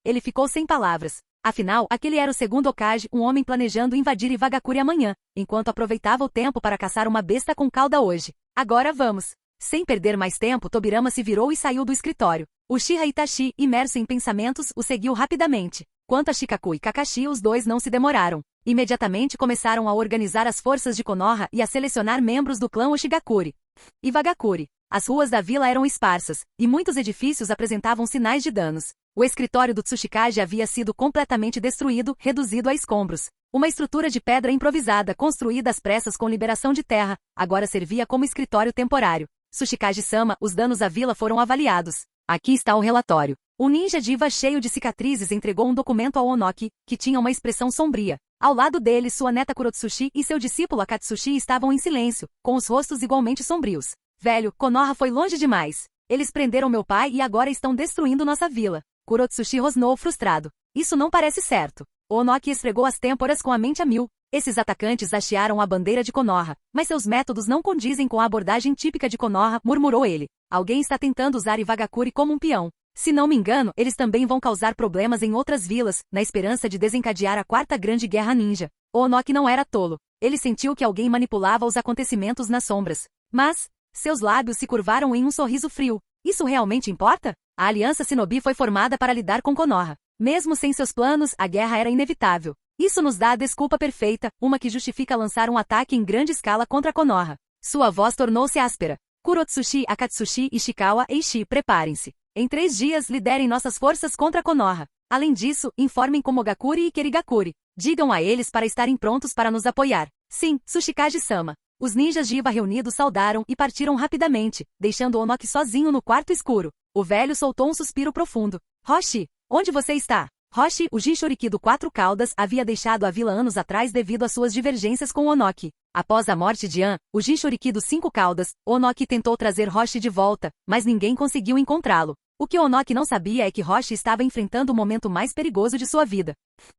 Ele ficou sem palavras. Afinal, aquele era o segundo Hokage, um homem planejando invadir Iwagakure amanhã, enquanto aproveitava o tempo para caçar uma besta com cauda hoje. Agora vamos. Sem perder mais tempo, Tobirama se virou e saiu do escritório. Uchiha Itachi, imerso em pensamentos, o seguiu rapidamente. Quanto a Shikaku e Kakashi, os dois não se demoraram. Imediatamente começaram a organizar as forças de Konoha e a selecionar membros do clã Oshigakure. Iwagakure. As ruas da vila eram esparsas, e muitos edifícios apresentavam sinais de danos. O escritório do Tsuchikage havia sido completamente destruído, reduzido a escombros. Uma estrutura de pedra improvisada, construída às pressas com liberação de terra, agora servia como escritório temporário. Tsuchikage-sama, os danos à vila foram avaliados. Aqui está o relatório. O ninja diva cheio de cicatrizes entregou um documento ao Onoki, que tinha uma expressão sombria. Ao lado dele, sua neta Kurotsushi e seu discípulo Akatsushi estavam em silêncio, com os rostos igualmente sombrios. Velho, Konoha foi longe demais. Eles prenderam meu pai e agora estão destruindo nossa vila. Kurotsushi rosnou frustrado. Isso não parece certo. O Onoki esfregou as têmporas com a mente a mil. Esses atacantes hastearam a bandeira de Konoha, mas seus métodos não condizem com a abordagem típica de Konoha, murmurou ele. Alguém está tentando usar Iwagakure como um peão. Se não me engano, eles também vão causar problemas em outras vilas, na esperança de desencadear a quarta grande guerra ninja. O Onoki não era tolo. Ele sentiu que alguém manipulava os acontecimentos nas sombras. Mas, seus lábios se curvaram em um sorriso frio. Isso realmente importa? A aliança Shinobi foi formada para lidar com Konoha. Mesmo sem seus planos, a guerra era inevitável. Isso nos dá a desculpa perfeita, uma que justifica lançar um ataque em grande escala contra Konoha. Sua voz tornou-se áspera. Kurotsushi, Akatsushi, Ishikawa e Ishii, preparem-se. Em 3 dias, liderem nossas forças contra Konoha. Além disso, informem Komogakure e Kerigakure. Digam a eles para estarem prontos para nos apoiar. Sim, Tsuchikage-sama. Os ninjas de Iba reunidos saudaram e partiram rapidamente, deixando Onoki sozinho no quarto escuro. O velho soltou um suspiro profundo. Hoshi, onde você está? Hoshi, o Jinchuriki do Quatro Caudas, havia deixado a vila anos atrás devido às suas divergências com Onoki. Após a morte de An, o Jinchuriki dos Cinco Caudas, Onoki tentou trazer Hoshi de volta, mas ninguém conseguiu encontrá-lo. O que Onoki não sabia é que Hoshi estava enfrentando o momento mais perigoso de sua vida.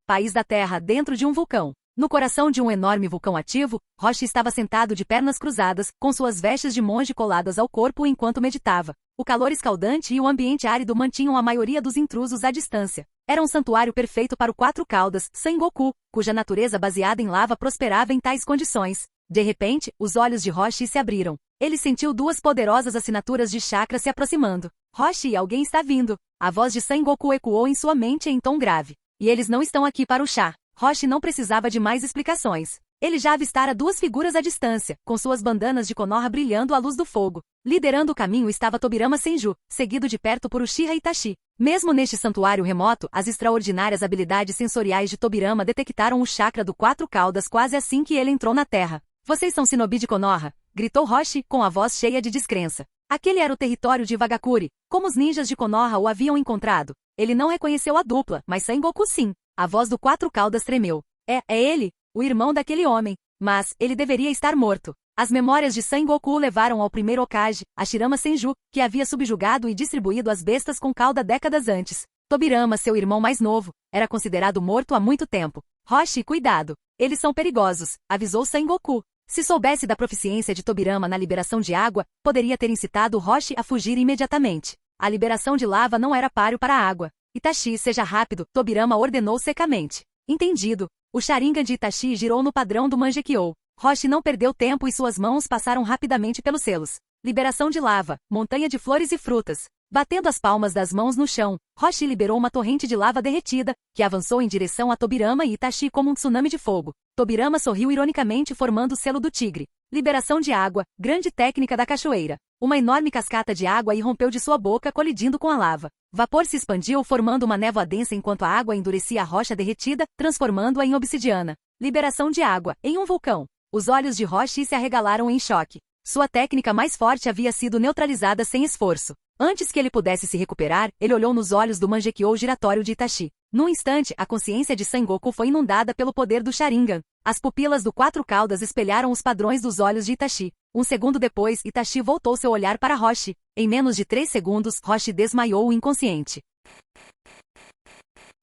País da Terra, dentro de um vulcão. No coração de um enorme vulcão ativo, Hoshi estava sentado de pernas cruzadas, com suas vestes de monge coladas ao corpo enquanto meditava. O calor escaldante e o ambiente árido mantinham a maioria dos intrusos à distância. Era um santuário perfeito para o Quatro Caudas, Sengoku, cuja natureza baseada em lava prosperava em tais condições. De repente, os olhos de Hoshi se abriram. Ele sentiu 2 poderosas assinaturas de chakra se aproximando. Hoshi, alguém está vindo. A voz de Sengoku ecoou em sua mente em tom grave. E eles não estão aqui para o chá. Hoshi não precisava de mais explicações. Ele já avistara 2 figuras à distância, com suas bandanas de Konoha brilhando à luz do fogo. Liderando o caminho estava Tobirama Senju, seguido de perto por Uchiha Itachi. Mesmo neste santuário remoto, as extraordinárias habilidades sensoriais de Tobirama detectaram o chakra do Quatro Caudas quase assim que ele entrou na terra. Vocês são Shinobi de Konoha? Gritou Hoshi, com a voz cheia de descrença. Aquele era o território de Iwagakure. Como os ninjas de Konoha o haviam encontrado? Ele não reconheceu a dupla, mas Sengoku sim. A voz do Quatro Caudas tremeu. É ele, o irmão daquele homem. Mas, ele deveria estar morto. As memórias de Sengoku o levaram ao primeiro Hokage, Hashirama Senju, que havia subjugado e distribuído as bestas com cauda décadas antes. Tobirama, seu irmão mais novo, era considerado morto há muito tempo. Hoshi, cuidado. Eles são perigosos, avisou Sengoku. Se soubesse da proficiência de Tobirama na liberação de água, poderia ter incitado Hoshi a fugir imediatamente. A liberação de lava não era páreo para a água. Itachi, seja rápido, Tobirama ordenou secamente. Entendido. O Sharingan de Itachi girou no padrão do Mangekyou. Hoshi não perdeu tempo e suas mãos passaram rapidamente pelos selos. Liberação de lava, montanha de flores e frutas. Batendo as palmas das mãos no chão, Hoshi liberou uma torrente de lava derretida, que avançou em direção a Tobirama e Itachi como um tsunami de fogo. Tobirama sorriu ironicamente formando o selo do tigre. Liberação de água, grande técnica da cachoeira. Uma enorme cascata de água irrompeu de sua boca colidindo com a lava. Vapor se expandiu formando uma névoa densa enquanto a água endurecia a rocha derretida, transformando-a em obsidiana. Liberação de água, em um vulcão. Os olhos de Hoshi se arregalaram em choque. Sua técnica mais forte havia sido neutralizada sem esforço. Antes que ele pudesse se recuperar, ele olhou nos olhos do Mangekyou giratório de Itachi. Num instante, a consciência de Sengoku foi inundada pelo poder do Sharingan. As pupilas do Quatro Caudas espelharam os padrões dos olhos de Itachi. Um segundo depois, Itachi voltou seu olhar para Hoshi. Em menos de 3 segundos, Hoshi desmaiou inconsciente.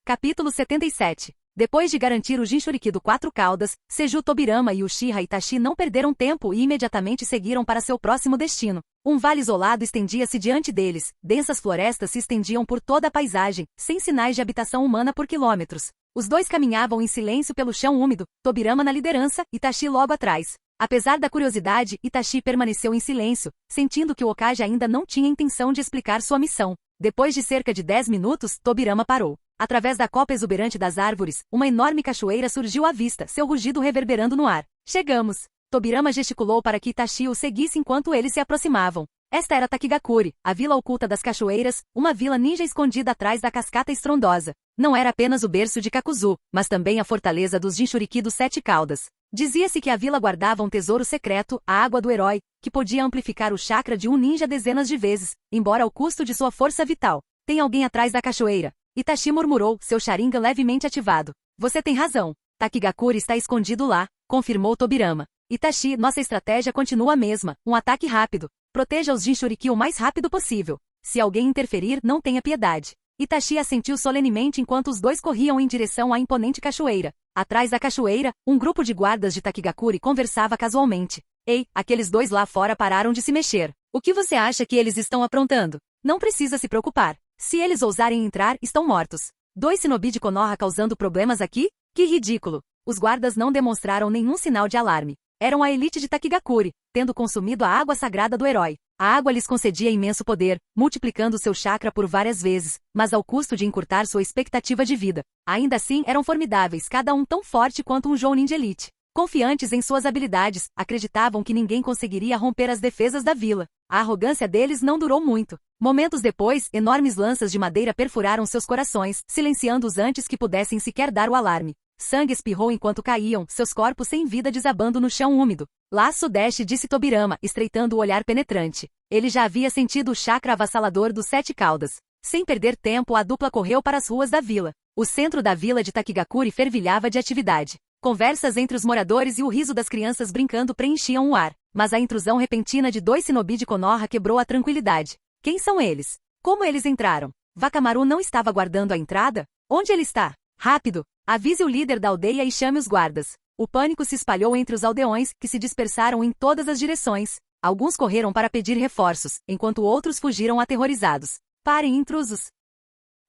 Capítulo 77. Depois de garantir o Jinchuriki do Quatro Caudas, Seju Tobirama e Uchiha Itachi não perderam tempo e imediatamente seguiram para seu próximo destino. Um vale isolado estendia-se diante deles, densas florestas se estendiam por toda a paisagem, sem sinais de habitação humana por quilômetros. Os dois caminhavam em silêncio pelo chão úmido, Tobirama na liderança, Itachi logo atrás. Apesar da curiosidade, Itachi permaneceu em silêncio, sentindo que o Hokage ainda não tinha intenção de explicar sua missão. Depois de cerca de 10 minutos, Tobirama parou. Através da copa exuberante das árvores, uma enorme cachoeira surgiu à vista, seu rugido reverberando no ar. Chegamos! Tobirama gesticulou para que Itachi o seguisse enquanto eles se aproximavam. Esta era Takigakuri, a vila oculta das cachoeiras, uma vila ninja escondida atrás da cascata estrondosa. Não era apenas o berço de Kakuzu, mas também a fortaleza dos Jinchuriki dos Sete Caudas. Dizia-se que a vila guardava um tesouro secreto, a água do herói, que podia amplificar o chakra de um ninja dezenas de vezes, embora ao custo de sua força vital. Tem alguém atrás da cachoeira. Itachi murmurou, seu Sharingan levemente ativado. Você tem razão. Takigakuri está escondido lá, confirmou Tobirama. Itachi, nossa estratégia continua a mesma, um ataque rápido. Proteja os Jinchuriki o mais rápido possível. Se alguém interferir, não tenha piedade. Itachi assentiu solenemente enquanto os dois corriam em direção à imponente cachoeira. Atrás da cachoeira, um grupo de guardas de Takigakuri conversava casualmente. Ei, aqueles dois lá fora pararam de se mexer. O que você acha que eles estão aprontando? Não precisa se preocupar. Se eles ousarem entrar, estão mortos. 2 shinobi de Konoha causando problemas aqui? Que ridículo. Os guardas não demonstraram nenhum sinal de alarme. Eram a elite de Takigakuri, tendo consumido a água sagrada do herói. A água lhes concedia imenso poder, multiplicando seu chakra por várias vezes, mas ao custo de encurtar sua expectativa de vida. Ainda assim, eram formidáveis, cada um tão forte quanto um Jounin de elite. Confiantes em suas habilidades, acreditavam que ninguém conseguiria romper as defesas da vila. A arrogância deles não durou muito. Momentos depois, enormes lanças de madeira perfuraram seus corações, silenciando-os antes que pudessem sequer dar o alarme. Sangue espirrou enquanto caíam, seus corpos sem vida desabando no chão úmido. Lá Sudeste, disse Tobirama, estreitando o olhar penetrante. Ele já havia sentido o chakra avassalador dos Sete Caudas. Sem perder tempo, a dupla correu para as ruas da vila. O centro da vila de Takigakuri fervilhava de atividade. Conversas entre os moradores e o riso das crianças brincando preenchiam o ar. Mas a intrusão repentina de 2 shinobi de Konoha quebrou a tranquilidade. Quem são eles? Como eles entraram? Wakamaru não estava guardando a entrada? Onde ele está? Rápido! Avise o líder da aldeia e chame os guardas. O pânico se espalhou entre os aldeões, que se dispersaram em todas as direções. Alguns correram para pedir reforços, enquanto outros fugiram aterrorizados. Parem, intrusos!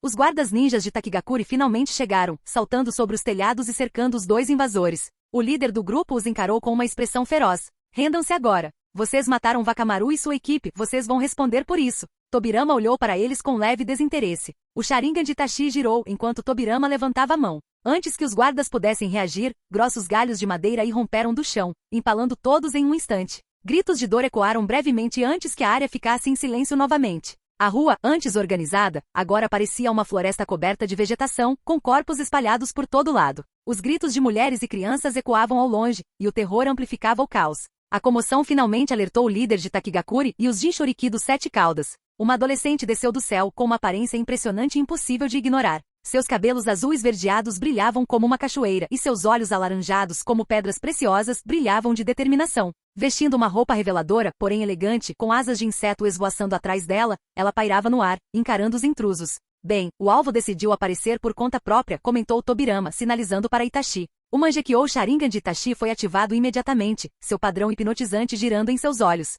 Os guardas ninjas de Takigakuri finalmente chegaram, saltando sobre os telhados e cercando os 2 invasores. O líder do grupo os encarou com uma expressão feroz. Rendam-se agora. Vocês mataram Wakamaru e sua equipe, vocês vão responder por isso. Tobirama olhou para eles com leve desinteresse. O Sharingan de Itachi girou enquanto Tobirama levantava a mão. Antes que os guardas pudessem reagir, grossos galhos de madeira irromperam do chão, empalando todos em um instante. Gritos de dor ecoaram brevemente antes que a área ficasse em silêncio novamente. A rua, antes organizada, agora parecia uma floresta coberta de vegetação, com corpos espalhados por todo lado. Os gritos de mulheres e crianças ecoavam ao longe, e o terror amplificava o caos. A comoção finalmente alertou o líder de Takigakuri e os Jinchuriki dos Sete Caudas. Uma adolescente desceu do céu com uma aparência impressionante e impossível de ignorar. Seus cabelos azul esverdeados brilhavam como uma cachoeira e seus olhos alaranjados como pedras preciosas brilhavam de determinação. Vestindo uma roupa reveladora, porém elegante, com asas de inseto esvoaçando atrás dela, ela pairava no ar, encarando os intrusos. Bem, o alvo decidiu aparecer por conta própria, comentou Tobirama, sinalizando para Itachi. O Mangekyou Sharingan de Itachi foi ativado imediatamente, seu padrão hipnotizante girando em seus olhos.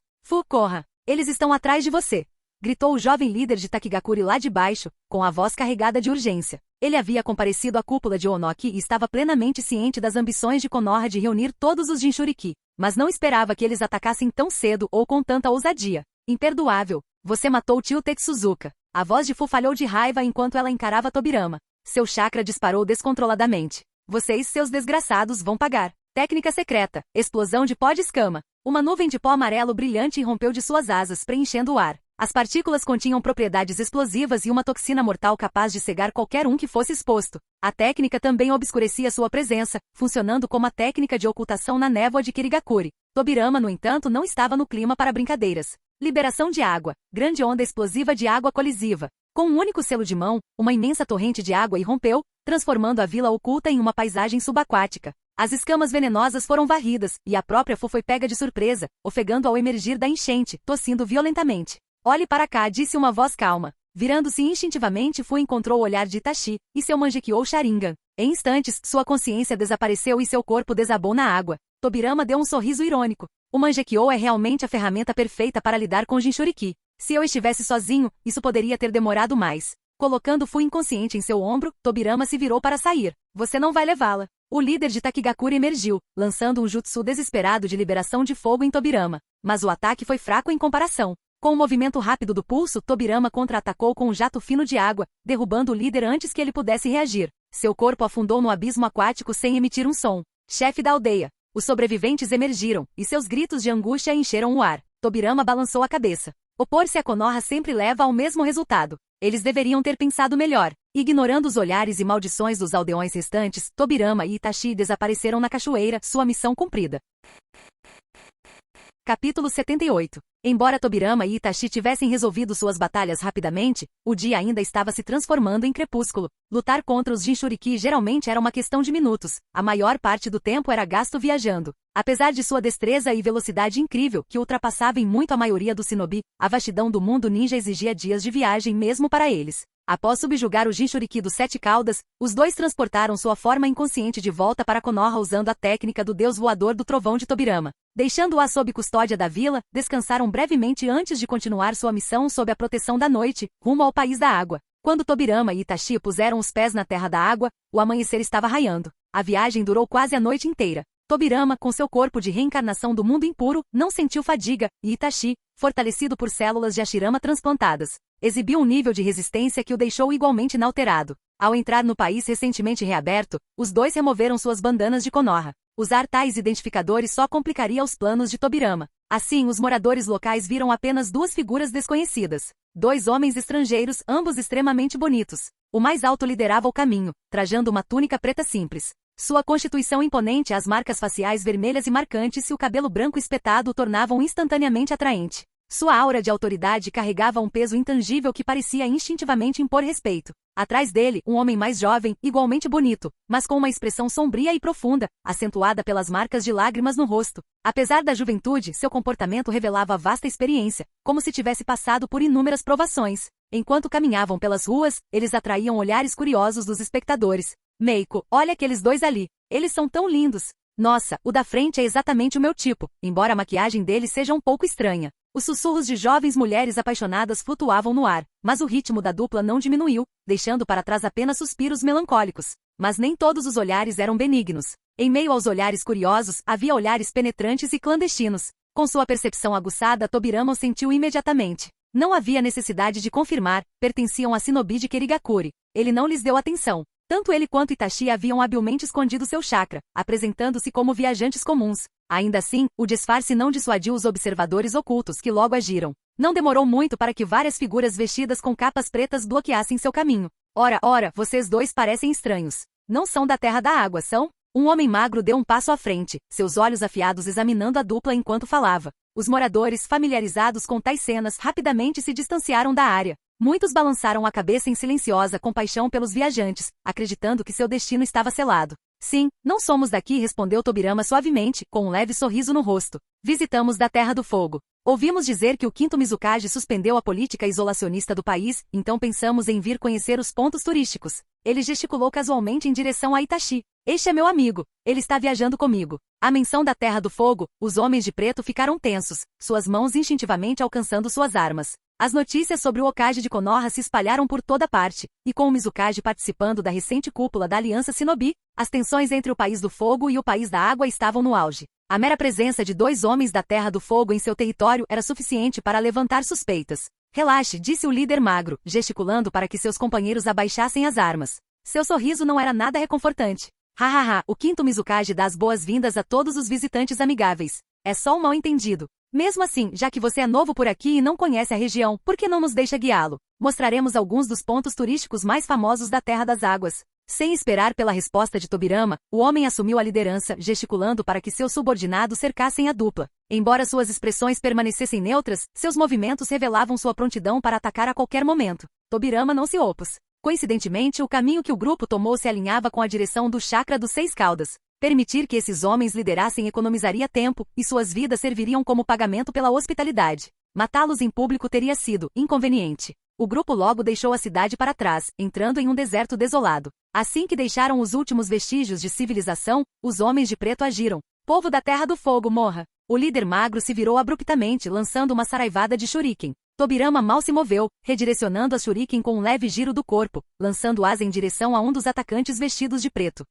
Corra! Eles estão atrás de você! Gritou o jovem líder de Takigakuri lá de baixo, com a voz carregada de urgência. Ele havia comparecido à cúpula de Onoki e estava plenamente ciente das ambições de Konoha de reunir todos os Jinchuriki, mas não esperava que eles atacassem tão cedo ou com tanta ousadia. Imperdoável! Você matou o tio Tetsuzuka. A voz de Fu falhou de raiva enquanto ela encarava Tobirama. Seu chakra disparou descontroladamente. Vocês, seus desgraçados, vão pagar. Técnica secreta. Explosão de pó de escama. Uma nuvem de pó amarelo brilhante irrompeu de suas asas, preenchendo o ar. As partículas continham propriedades explosivas e uma toxina mortal capaz de cegar qualquer um que fosse exposto. A técnica também obscurecia sua presença, funcionando como a técnica de ocultação na névoa de Kirigakuri. Tobirama, no entanto, não estava no clima para brincadeiras. Liberação de água. Grande onda explosiva de água colisiva. Com um único selo de mão, uma imensa torrente de água irrompeu, transformando a vila oculta em uma paisagem subaquática. As escamas venenosas foram varridas, e a própria Fu foi pega de surpresa, ofegando ao emergir da enchente, tossindo violentamente. Olhe para cá, disse uma voz calma. Virando-se instintivamente, Fu encontrou o olhar de Itachi, e seu Mangekyou Sharingan. Em instantes, sua consciência desapareceu e seu corpo desabou na água. Tobirama deu um sorriso irônico. O Mangekyou é realmente a ferramenta perfeita para lidar com Jinchuriki. Se eu estivesse sozinho, isso poderia ter demorado mais. Colocando Fu inconsciente em seu ombro, Tobirama se virou para sair. Você não vai levá-la. O líder de Takigakuri emergiu, lançando um jutsu desesperado de liberação de fogo em Tobirama. Mas o ataque foi fraco em comparação. Com um movimento rápido do pulso, Tobirama contra-atacou com um jato fino de água, derrubando o líder antes que ele pudesse reagir. Seu corpo afundou no abismo aquático sem emitir um som. Chefe da aldeia. Os sobreviventes emergiram, e seus gritos de angústia encheram o ar. Tobirama balançou a cabeça. Opor-se a Konoha sempre leva ao mesmo resultado. Eles deveriam ter pensado melhor. Ignorando os olhares e maldições dos aldeões restantes, Tobirama e Itachi desapareceram na cachoeira, sua missão cumprida. Capítulo 78. Embora Tobirama e Itachi tivessem resolvido suas batalhas rapidamente, o dia ainda estava se transformando em crepúsculo. Lutar contra os Jinchuriki geralmente era uma questão de minutos. A maior parte do tempo era gasto viajando. Apesar de sua destreza e velocidade incrível, que ultrapassava em muito a maioria dos shinobi, a vastidão do mundo ninja exigia dias de viagem mesmo para eles. Após subjugar o Jinchuriki dos Sete Caudas, os dois transportaram sua forma inconsciente de volta para Konoha usando a técnica do deus voador do trovão de Tobirama. Deixando-a sob custódia da vila, descansaram brevemente antes de continuar sua missão sob a proteção da noite, rumo ao País da Água. Quando Tobirama e Itachi puseram os pés na Terra da Água, o amanhecer estava raiando. A viagem durou quase a noite inteira. Tobirama, com seu corpo de reencarnação do mundo impuro, não sentiu fadiga, e Itachi, fortalecido por células de Hashirama transplantadas, exibiu um nível de resistência que o deixou igualmente inalterado. Ao entrar no país recentemente reaberto, os dois removeram suas bandanas de Konoha. Usar tais identificadores só complicaria os planos de Tobirama. Assim, os moradores locais viram apenas duas figuras desconhecidas. Dois homens estrangeiros, ambos extremamente bonitos. O mais alto liderava o caminho, trajando uma túnica preta simples. Sua constituição imponente, as marcas faciais vermelhas e marcantes e o cabelo branco espetado o tornavam instantaneamente atraente. Sua aura de autoridade carregava um peso intangível que parecia instintivamente impor respeito. Atrás dele, um homem mais jovem, igualmente bonito, mas com uma expressão sombria e profunda, acentuada pelas marcas de lágrimas no rosto. Apesar da juventude, seu comportamento revelava vasta experiência, como se tivesse passado por inúmeras provações. Enquanto caminhavam pelas ruas, eles atraíam olhares curiosos dos espectadores. Meiko, olha aqueles dois ali. Eles são tão lindos. Nossa, o da frente é exatamente o meu tipo, embora a maquiagem dele seja um pouco estranha. Os sussurros de jovens mulheres apaixonadas flutuavam no ar, mas o ritmo da dupla não diminuiu, deixando para trás apenas suspiros melancólicos. Mas nem todos os olhares eram benignos. Em meio aos olhares curiosos, havia olhares penetrantes e clandestinos. Com sua percepção aguçada, Tobirama o sentiu imediatamente. Não havia necessidade de confirmar, pertenciam a shinobi de Kirigakuri. Ele não lhes deu atenção. Tanto ele quanto Itachi haviam habilmente escondido seu chakra, apresentando-se como viajantes comuns. Ainda assim, o disfarce não dissuadiu os observadores ocultos que logo agiram. Não demorou muito para que várias figuras vestidas com capas pretas bloqueassem seu caminho. Ora, vocês dois parecem estranhos. Não são da Terra da Água, são? Um homem magro deu um passo à frente, seus olhos afiados examinando a dupla enquanto falava. Os moradores, familiarizados com tais cenas, rapidamente se distanciaram da área. Muitos balançaram a cabeça em silenciosa compaixão pelos viajantes, acreditando que seu destino estava selado. Sim, não somos daqui, respondeu Tobirama suavemente, com um leve sorriso no rosto. Visitamos da Terra do Fogo. Ouvimos dizer que o quinto Mizukage suspendeu a política isolacionista do país, então pensamos em vir conhecer os pontos turísticos. Ele gesticulou casualmente em direção a Itachi. Este é meu amigo. Ele está viajando comigo. À menção da Terra do Fogo, os homens de preto ficaram tensos, suas mãos instintivamente alcançando suas armas. As notícias sobre o Hokage de Konoha se espalharam por toda parte, e com o Mizukage participando da recente cúpula da Aliança Shinobi, as tensões entre o País do Fogo e o País da Água estavam no auge. A mera presença de dois homens da Terra do Fogo em seu território era suficiente para levantar suspeitas. Relaxe, disse o líder magro, gesticulando para que seus companheiros abaixassem as armas. Seu sorriso não era nada reconfortante. Hahaha, o quinto Mizukage dá as boas-vindas a todos os visitantes amigáveis. É só um mal-entendido. Mesmo assim, já que você é novo por aqui e não conhece a região, por que não nos deixa guiá-lo? Mostraremos alguns dos pontos turísticos mais famosos da Terra das Águas. Sem esperar pela resposta de Tobirama, o homem assumiu a liderança, gesticulando para que seus subordinados cercassem a dupla. Embora suas expressões permanecessem neutras, seus movimentos revelavam sua prontidão para atacar a qualquer momento. Tobirama não se opôs. Coincidentemente, o caminho que o grupo tomou se alinhava com a direção do chakra dos Seis Caudas. Permitir que esses homens liderassem economizaria tempo, e suas vidas serviriam como pagamento pela hospitalidade. Matá-los em público teria sido inconveniente. O grupo logo deixou a cidade para trás, entrando em um deserto desolado. Assim que deixaram os últimos vestígios de civilização, os homens de preto agiram. Povo da Terra do Fogo, morra! O líder magro se virou abruptamente, lançando uma saraivada de shuriken. Tobirama mal se moveu, redirecionando a shuriken com um leve giro do corpo, lançando asa em direção a um dos atacantes vestidos de preto.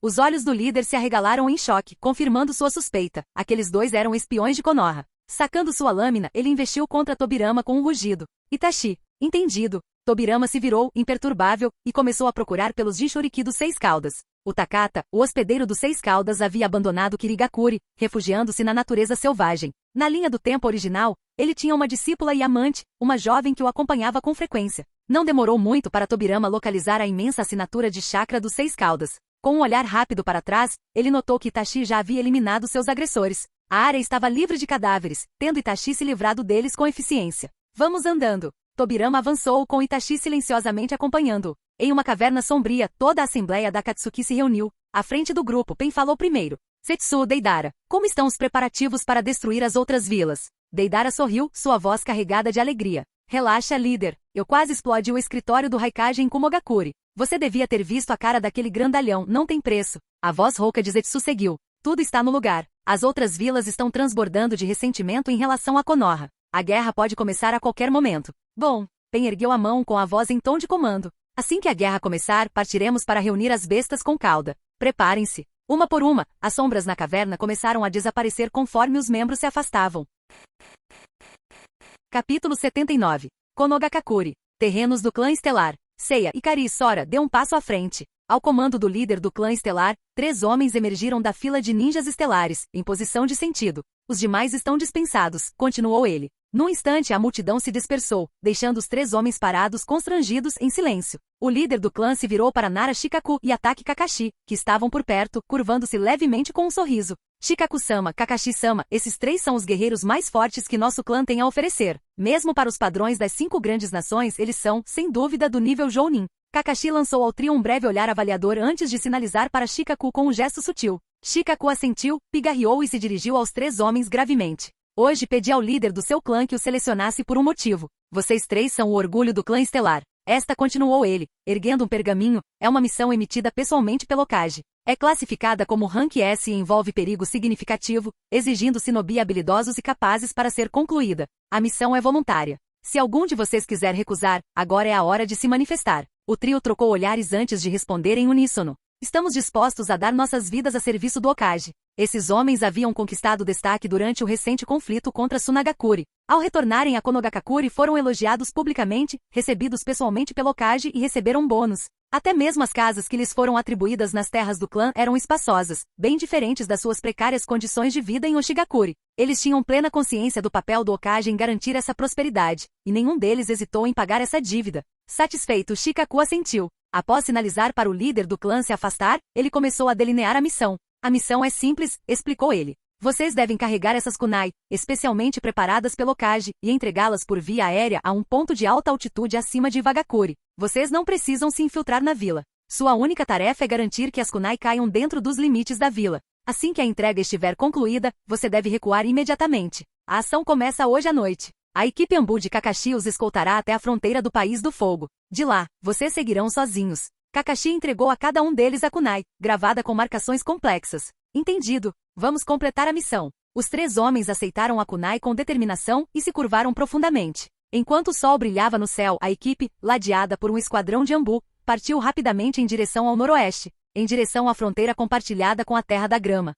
Os olhos do líder se arregalaram em choque, confirmando sua suspeita. Aqueles dois eram espiões de Konoha. Sacando sua lâmina, ele investiu contra Tobirama com um rugido. Itachi. Entendido. Tobirama se virou, imperturbável, e começou a procurar pelos Jinchuriki dos Seis Caudas. O Takata, o hospedeiro dos Seis Caudas, havia abandonado Kirigakuri, refugiando-se na natureza selvagem. Na linha do tempo original, ele tinha uma discípula e amante, uma jovem que o acompanhava com frequência. Não demorou muito para Tobirama localizar a imensa assinatura de chakra dos 6 caudas. Com um olhar rápido para trás, ele notou que Itachi já havia eliminado seus agressores. A área estava livre de cadáveres, tendo Itachi se livrado deles com eficiência. Vamos andando. Tobirama avançou com Itachi silenciosamente acompanhando. Em uma caverna sombria, toda a assembleia da Akatsuki se reuniu. À frente do grupo, Pen falou primeiro. Setsu Deidara, como estão os preparativos para destruir as outras vilas? Deidara sorriu, sua voz carregada de alegria. Relaxa, líder. Eu quase explodi o escritório do Raikage em Kumogakure. Você devia ter visto a cara daquele grandalhão, não tem preço. A voz rouca de Zetsu seguiu. Tudo está no lugar. As outras vilas estão transbordando de ressentimento em relação a Konoha. A guerra pode começar a qualquer momento. Bom, Pen ergueu a mão com a voz em tom de comando. Assim que a guerra começar, partiremos para reunir as bestas com cauda. Preparem-se. Uma por uma, as sombras na caverna começaram a desaparecer conforme os membros se afastavam. Capítulo 79. Konogakakure. Terrenos do clã estelar. Seiya, Ikari e Sora deu um passo à frente. Ao comando do líder do clã estelar, 3 homens emergiram da fila de ninjas estelares, em posição de sentido. Os demais estão dispensados, continuou ele. Num instante a multidão se dispersou, deixando os 3 homens parados constrangidos em silêncio. O líder do clã se virou para Nara Shikaku e Ataki Kakashi, que estavam por perto, curvando-se levemente com um sorriso. Shikaku-sama, Kakashi-sama, esses 3 são os guerreiros mais fortes que nosso clã tem a oferecer. Mesmo para os padrões das 5 grandes nações, eles são, sem dúvida, do nível Jounin. Kakashi lançou ao trio um breve olhar avaliador antes de sinalizar para Shikaku com um gesto sutil. Shikaku assentiu, pigarreou e se dirigiu aos 3 homens gravemente. Hoje pedi ao líder do seu clã que o selecionasse por um motivo. Vocês 3 são o orgulho do clã estelar. Esta, continuou ele, erguendo um pergaminho, é uma missão emitida pessoalmente pelo Kage. É classificada como Rank S e envolve perigo significativo, exigindo shinobi habilidosos e capazes para ser concluída. A missão é voluntária. Se algum de vocês quiser recusar, agora é a hora de se manifestar. O trio trocou olhares antes de responder em uníssono. Estamos dispostos a dar nossas vidas a serviço do Hokage. Esses homens haviam conquistado destaque durante o recente conflito contra Sunagakure. Ao retornarem a Konogakakure foram elogiados publicamente, recebidos pessoalmente pelo Hokage e receberam bônus. Até mesmo as casas que lhes foram atribuídas nas terras do clã eram espaçosas, bem diferentes das suas precárias condições de vida em Oshigakure. Eles tinham plena consciência do papel do Hokage em garantir essa prosperidade, e nenhum deles hesitou em pagar essa dívida. Satisfeito, Shikaku assentiu. Após sinalizar para o líder do clã se afastar, ele começou a delinear a missão. A missão é simples, explicou ele. Vocês devem carregar essas kunai, especialmente preparadas pelo Hokage, e entregá-las por via aérea a um ponto de alta altitude acima de Iwagakure. Vocês não precisam se infiltrar na vila. Sua única tarefa é garantir que as kunai caiam dentro dos limites da vila. Assim que a entrega estiver concluída, você deve recuar imediatamente. A ação começa hoje à noite. A equipe Ambu de Kakashi os escoltará até a fronteira do País do Fogo. De lá, vocês seguirão sozinhos. Kakashi entregou a cada um deles a kunai, gravada com marcações complexas. Entendido. Vamos completar a missão. Os 3 homens aceitaram a kunai com determinação e se curvaram profundamente. Enquanto o sol brilhava no céu, a equipe, ladeada por um esquadrão de Ambu, partiu rapidamente em direção ao noroeste, em direção à fronteira compartilhada com a Terra da Grama.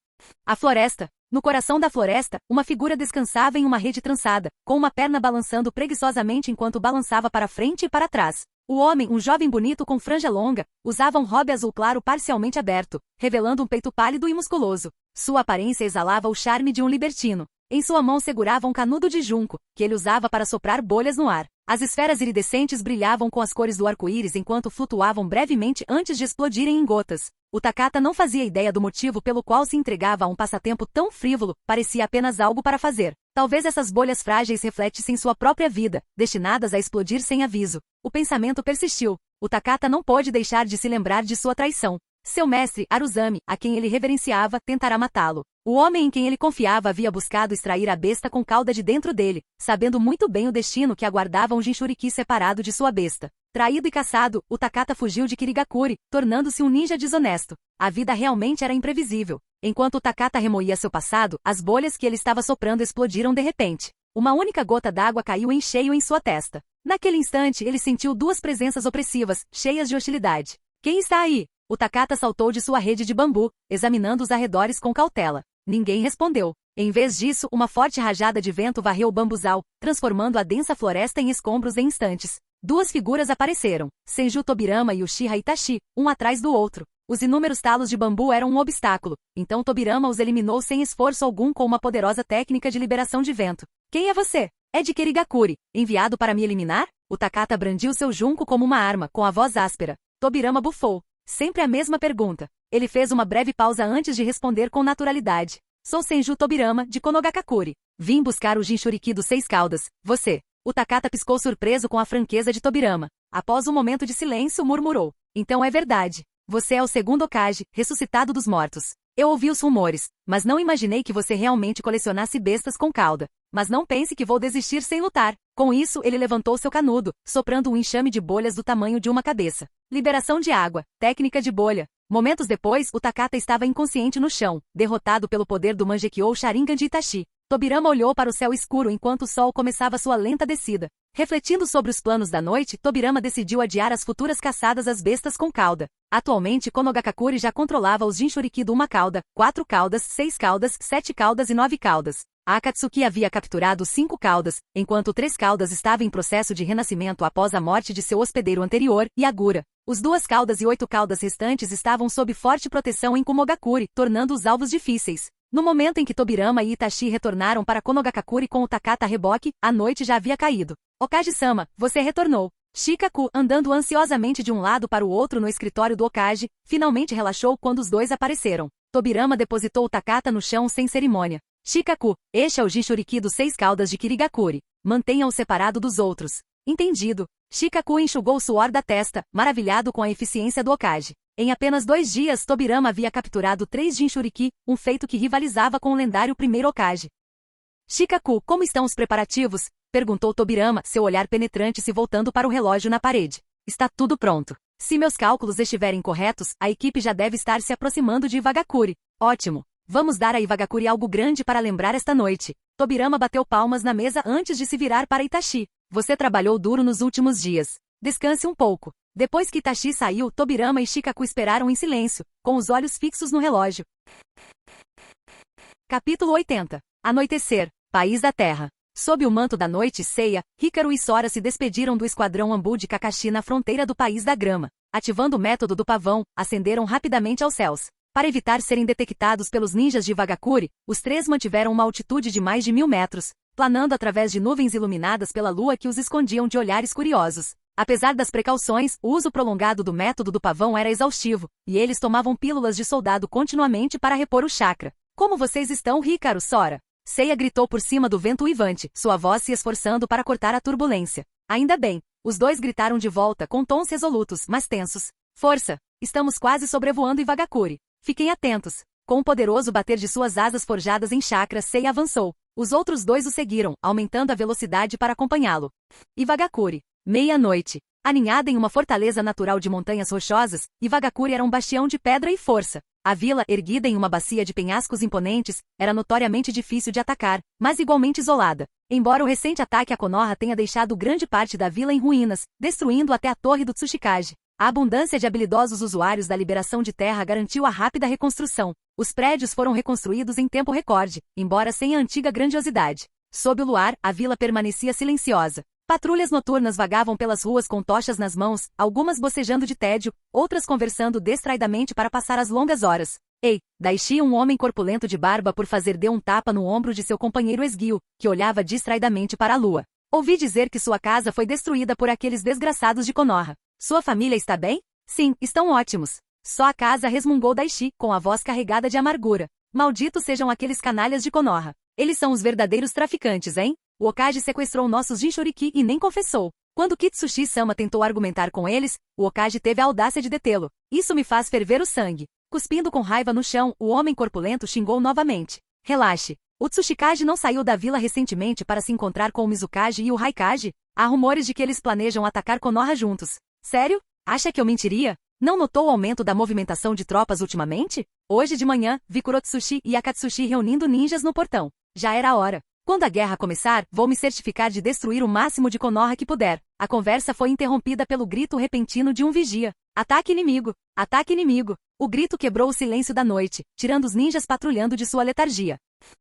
A floresta. No coração da floresta, uma figura descansava em uma rede trançada, com uma perna balançando preguiçosamente enquanto balançava para frente e para trás. O homem, um jovem bonito com franja longa, usava um robe azul claro parcialmente aberto, revelando um peito pálido e musculoso. Sua aparência exalava o charme de um libertino. Em sua mão segurava um canudo de junco, que ele usava para soprar bolhas no ar. As esferas iridescentes brilhavam com as cores do arco-íris enquanto flutuavam brevemente antes de explodirem em gotas. O Takata não fazia ideia do motivo pelo qual se entregava a um passatempo tão frívolo, parecia apenas algo para fazer. Talvez essas bolhas frágeis refletissem sua própria vida, destinadas a explodir sem aviso. O pensamento persistiu. O Takata não pôde deixar de se lembrar de sua traição. Seu mestre, Aruzami, a quem ele reverenciava, tentará matá-lo. O homem em quem ele confiava havia buscado extrair a besta com cauda de dentro dele, sabendo muito bem o destino que aguardava um Jinchuriki separado de sua besta. Traído e caçado, o Takata fugiu de Kirigakure, tornando-se um ninja desonesto. A vida realmente era imprevisível. Enquanto o Takata remoía seu passado, as bolhas que ele estava soprando explodiram de repente. Uma única gota d'água caiu em cheio em sua testa. Naquele instante, ele sentiu 2 presenças opressivas, cheias de hostilidade. Quem está aí? O Takata saltou de sua rede de bambu, examinando os arredores com cautela. Ninguém respondeu. Em vez disso, uma forte rajada de vento varreu o bambuzal, transformando a densa floresta em escombros em instantes. 2 figuras apareceram, Senju Tobirama e Uchiha Itachi, um atrás do outro. Os inúmeros talos de bambu eram um obstáculo, então Tobirama os eliminou sem esforço algum com uma poderosa técnica de liberação de vento. Quem é você? É de Kirigakuri, enviado para me eliminar? O Takata brandiu seu junco como uma arma, com a voz áspera. Tobirama bufou. Sempre a mesma pergunta. Ele fez uma breve pausa antes de responder com naturalidade. Sou Senju Tobirama, de Konogakakuri. Vim buscar o Jinchuriki dos 6 caudas. Você. O Takata piscou surpreso com a franqueza de Tobirama. Após um momento de silêncio, murmurou. Então é verdade. Você é o segundo Hokage, ressuscitado dos mortos. Eu ouvi os rumores, mas não imaginei que você realmente colecionasse bestas com cauda. Mas não pense que vou desistir sem lutar. Com isso, ele levantou seu canudo, soprando um enxame de bolhas do tamanho de uma cabeça. Liberação de água. Técnica de bolha. Momentos depois, o Takata estava inconsciente no chão, derrotado pelo poder do Mangekyou Sharingan de Itachi. Tobirama olhou para o céu escuro enquanto o sol começava sua lenta descida. Refletindo sobre os planos da noite, Tobirama decidiu adiar as futuras caçadas às bestas com cauda. Atualmente, Konogakakuri já controlava os Jinchuriki do 1 cauda, 4 caudas, 6 caudas, 7 caudas e 9 caudas. A Akatsuki havia capturado 5 caudas, enquanto 3 caudas estava em processo de renascimento após a morte de seu hospedeiro anterior, Yagura. Os 2 caudas e 8 caudas restantes estavam sob forte proteção em Kumogakuri, tornando-os alvos difíceis. No momento em que Tobirama e Itachi retornaram para Konogakakuri com o Takata a reboque, a noite já havia caído. Okage-sama, você retornou. Shikaku, andando ansiosamente de um lado para o outro no escritório do Okage, finalmente relaxou quando os dois apareceram. Tobirama depositou o Takata no chão sem cerimônia. Shikaku, este é o Jinchuriki dos 6 caudas de Kirigakuri. Mantenha-o separado dos outros. Entendido. Shikaku enxugou o suor da testa, maravilhado com a eficiência do Okage. Em apenas 2 dias, Tobirama havia capturado 3 Jinchuriki, um feito que rivalizava com o lendário primeiro Hokage. Shikaku, como estão os preparativos? Perguntou Tobirama, seu olhar penetrante se voltando para o relógio na parede. Está tudo pronto. Se meus cálculos estiverem corretos, a equipe já deve estar se aproximando de Iwagakuri. Ótimo. Vamos dar a Iwagakuri algo grande para lembrar esta noite. Tobirama bateu palmas na mesa antes de se virar para Itachi. Você trabalhou duro nos últimos dias. Descanse um pouco. Depois que Itachi saiu, Tobirama e Shikaku esperaram em silêncio, com os olhos fixos no relógio. Capítulo 80. Anoitecer. País da Terra. Sob o manto da noite ceia, Hikaru e Sora se despediram do esquadrão Ambu de Kakashi na fronteira do País da Grama. Ativando o método do pavão, ascenderam rapidamente aos céus. Para evitar serem detectados pelos ninjas de Iwagakuri, os 3 mantiveram uma altitude de mais de 1000 metros, planando através de nuvens iluminadas pela lua que os escondiam de olhares curiosos. Apesar das precauções, o uso prolongado do método do pavão era exaustivo, e eles tomavam pílulas de soldado continuamente para repor o chakra. Como vocês estão, Hikaru, Sora? Seiya gritou por cima do vento uivante, sua voz se esforçando para cortar a turbulência. Ainda bem. Os dois gritaram de volta com tons resolutos, mas tensos. Força! Estamos quase sobrevoando Iwagakuri. Fiquem atentos. Com um poderoso bater de suas asas forjadas em chakra, Seiya avançou. Os outros dois o seguiram, aumentando a velocidade para acompanhá-lo. Iwagakuri. Meia-noite. Aninhada em uma fortaleza natural de montanhas rochosas, Iwagakuri era um bastião de pedra e força. A vila, erguida em uma bacia de penhascos imponentes, era notoriamente difícil de atacar, mas igualmente isolada. Embora o recente ataque a Konoha tenha deixado grande parte da vila em ruínas, destruindo até a torre do Tsuchikage, a abundância de habilidosos usuários da liberação de terra garantiu a rápida reconstrução. Os prédios foram reconstruídos em tempo recorde, embora sem a antiga grandiosidade. Sob o luar, a vila permanecia silenciosa. Patrulhas noturnas vagavam pelas ruas com tochas nas mãos, algumas bocejando de tédio, outras conversando distraidamente para passar as longas horas. Ei, Daishi, um homem corpulento de barba por fazer deu um tapa no ombro de seu companheiro esguio, que olhava distraidamente para a lua. Ouvi dizer que sua casa foi destruída por aqueles desgraçados de Konoha. Sua família está bem? Sim, estão ótimos. Só a casa, resmungou Daishi, com a voz carregada de amargura. Malditos sejam aqueles canalhas de Konoha. Eles são os verdadeiros traficantes, hein? O Hokage sequestrou nossos Jinchuriki e nem confessou. Quando Kitsushi-sama tentou argumentar com eles, o Hokage teve a audácia de detê-lo. Isso me faz ferver o sangue. Cuspindo com raiva no chão, o homem corpulento xingou novamente. Relaxe. O Tsuchikage não saiu da vila recentemente para se encontrar com o Mizukage e o Raikage? Há rumores de que eles planejam atacar Konoha juntos. Sério? Acha que eu mentiria? Não notou o aumento da movimentação de tropas ultimamente? Hoje de manhã, vi Kurotsushi e Akatsushi reunindo ninjas no portão. Já era a hora. Quando a guerra começar, vou me certificar de destruir o máximo de Konoha que puder. A conversa foi interrompida pelo grito repentino de um vigia. Ataque inimigo! Ataque inimigo! O grito quebrou o silêncio da noite, tirando os ninjas patrulhando de sua letargia.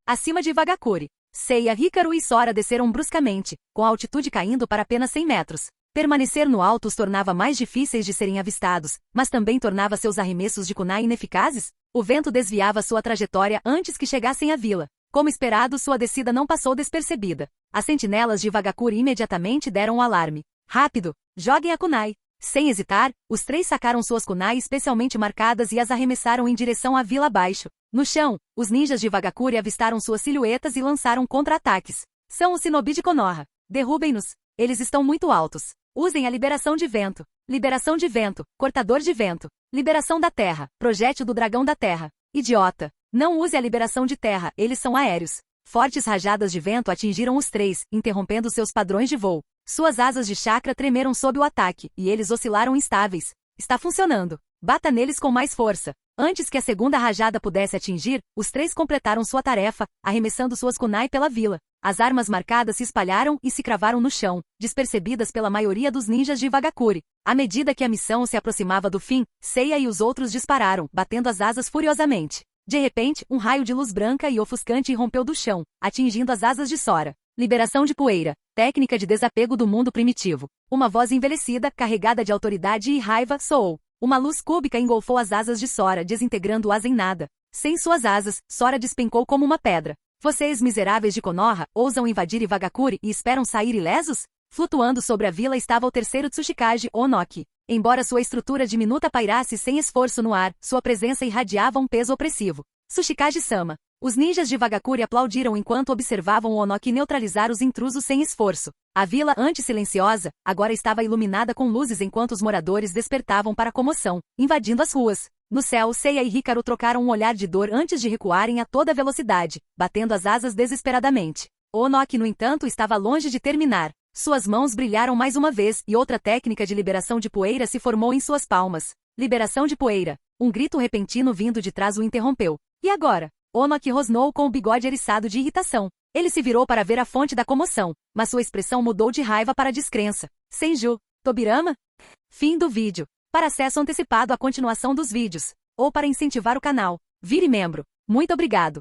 Acima de Iwagakuri, Seiya, Hikaru e Sora desceram bruscamente, com a altitude caindo para apenas 100 metros. Permanecer no alto os tornava mais difíceis de serem avistados, mas também tornava seus arremessos de kunai ineficazes. O vento desviava sua trajetória antes que chegassem à vila. Como esperado, sua descida não passou despercebida. As sentinelas de Vagakuri imediatamente deram o alarme. Rápido! Joguem a kunai! Sem hesitar, os 3 sacaram suas kunai especialmente marcadas e as arremessaram em direção à vila abaixo. No chão, os ninjas de Vagakuri avistaram suas silhuetas e lançaram contra-ataques. São os shinobi de Konoha. Derrubem-nos. Eles estão muito altos. Usem a liberação de vento. Liberação de vento. Cortador de vento. Liberação da terra. Projétil do dragão da terra. Idiota. Não use a liberação de terra, eles são aéreos. Fortes rajadas de vento atingiram os 3, interrompendo seus padrões de voo. Suas asas de chakra tremeram sob o ataque, e eles oscilaram instáveis. Está funcionando. Bata neles com mais força. Antes que a segunda rajada pudesse atingir, os 3 completaram sua tarefa, arremessando suas kunai pela vila. As armas marcadas se espalharam e se cravaram no chão, despercebidas pela maioria dos ninjas de Vagakuri. À medida que a missão se aproximava do fim, Seiya e os outros dispararam, batendo as asas furiosamente. De repente, um raio de luz branca e ofuscante irrompeu do chão, atingindo as asas de Sora. Liberação de poeira. Técnica de desapego do mundo primitivo. Uma voz envelhecida, carregada de autoridade e raiva, soou. Uma luz cúbica engolfou as asas de Sora, desintegrando-as em nada. Sem suas asas, Sora despencou como uma pedra. Vocês, miseráveis de Konoha, ousam invadir Vagakuri e esperam sair ilesos? Flutuando sobre a vila estava o terceiro Tsuchikage, Onoki. Embora sua estrutura diminuta pairasse sem esforço no ar, sua presença irradiava um peso opressivo. Tsuchikage-sama. Os ninjas de Vagakuri aplaudiram enquanto observavam o Onoki neutralizar os intrusos sem esforço. A vila, antes silenciosa, agora estava iluminada com luzes enquanto os moradores despertavam para a comoção, invadindo as ruas. No céu, Seiya e Hikaru trocaram um olhar de dor antes de recuarem a toda velocidade, batendo as asas desesperadamente. O Onoki, no entanto, estava longe de terminar. Suas mãos brilharam mais uma vez e outra técnica de liberação de poeira se formou em suas palmas. Liberação de poeira. Um grito repentino vindo de trás o interrompeu. E agora? Onoki rosnou com o bigode eriçado de irritação. Ele se virou para ver a fonte da comoção, mas sua expressão mudou de raiva para descrença. Senju. Tobirama? Fim do vídeo. Para acesso antecipado à continuação dos vídeos, ou para incentivar o canal, vire membro. Muito obrigado.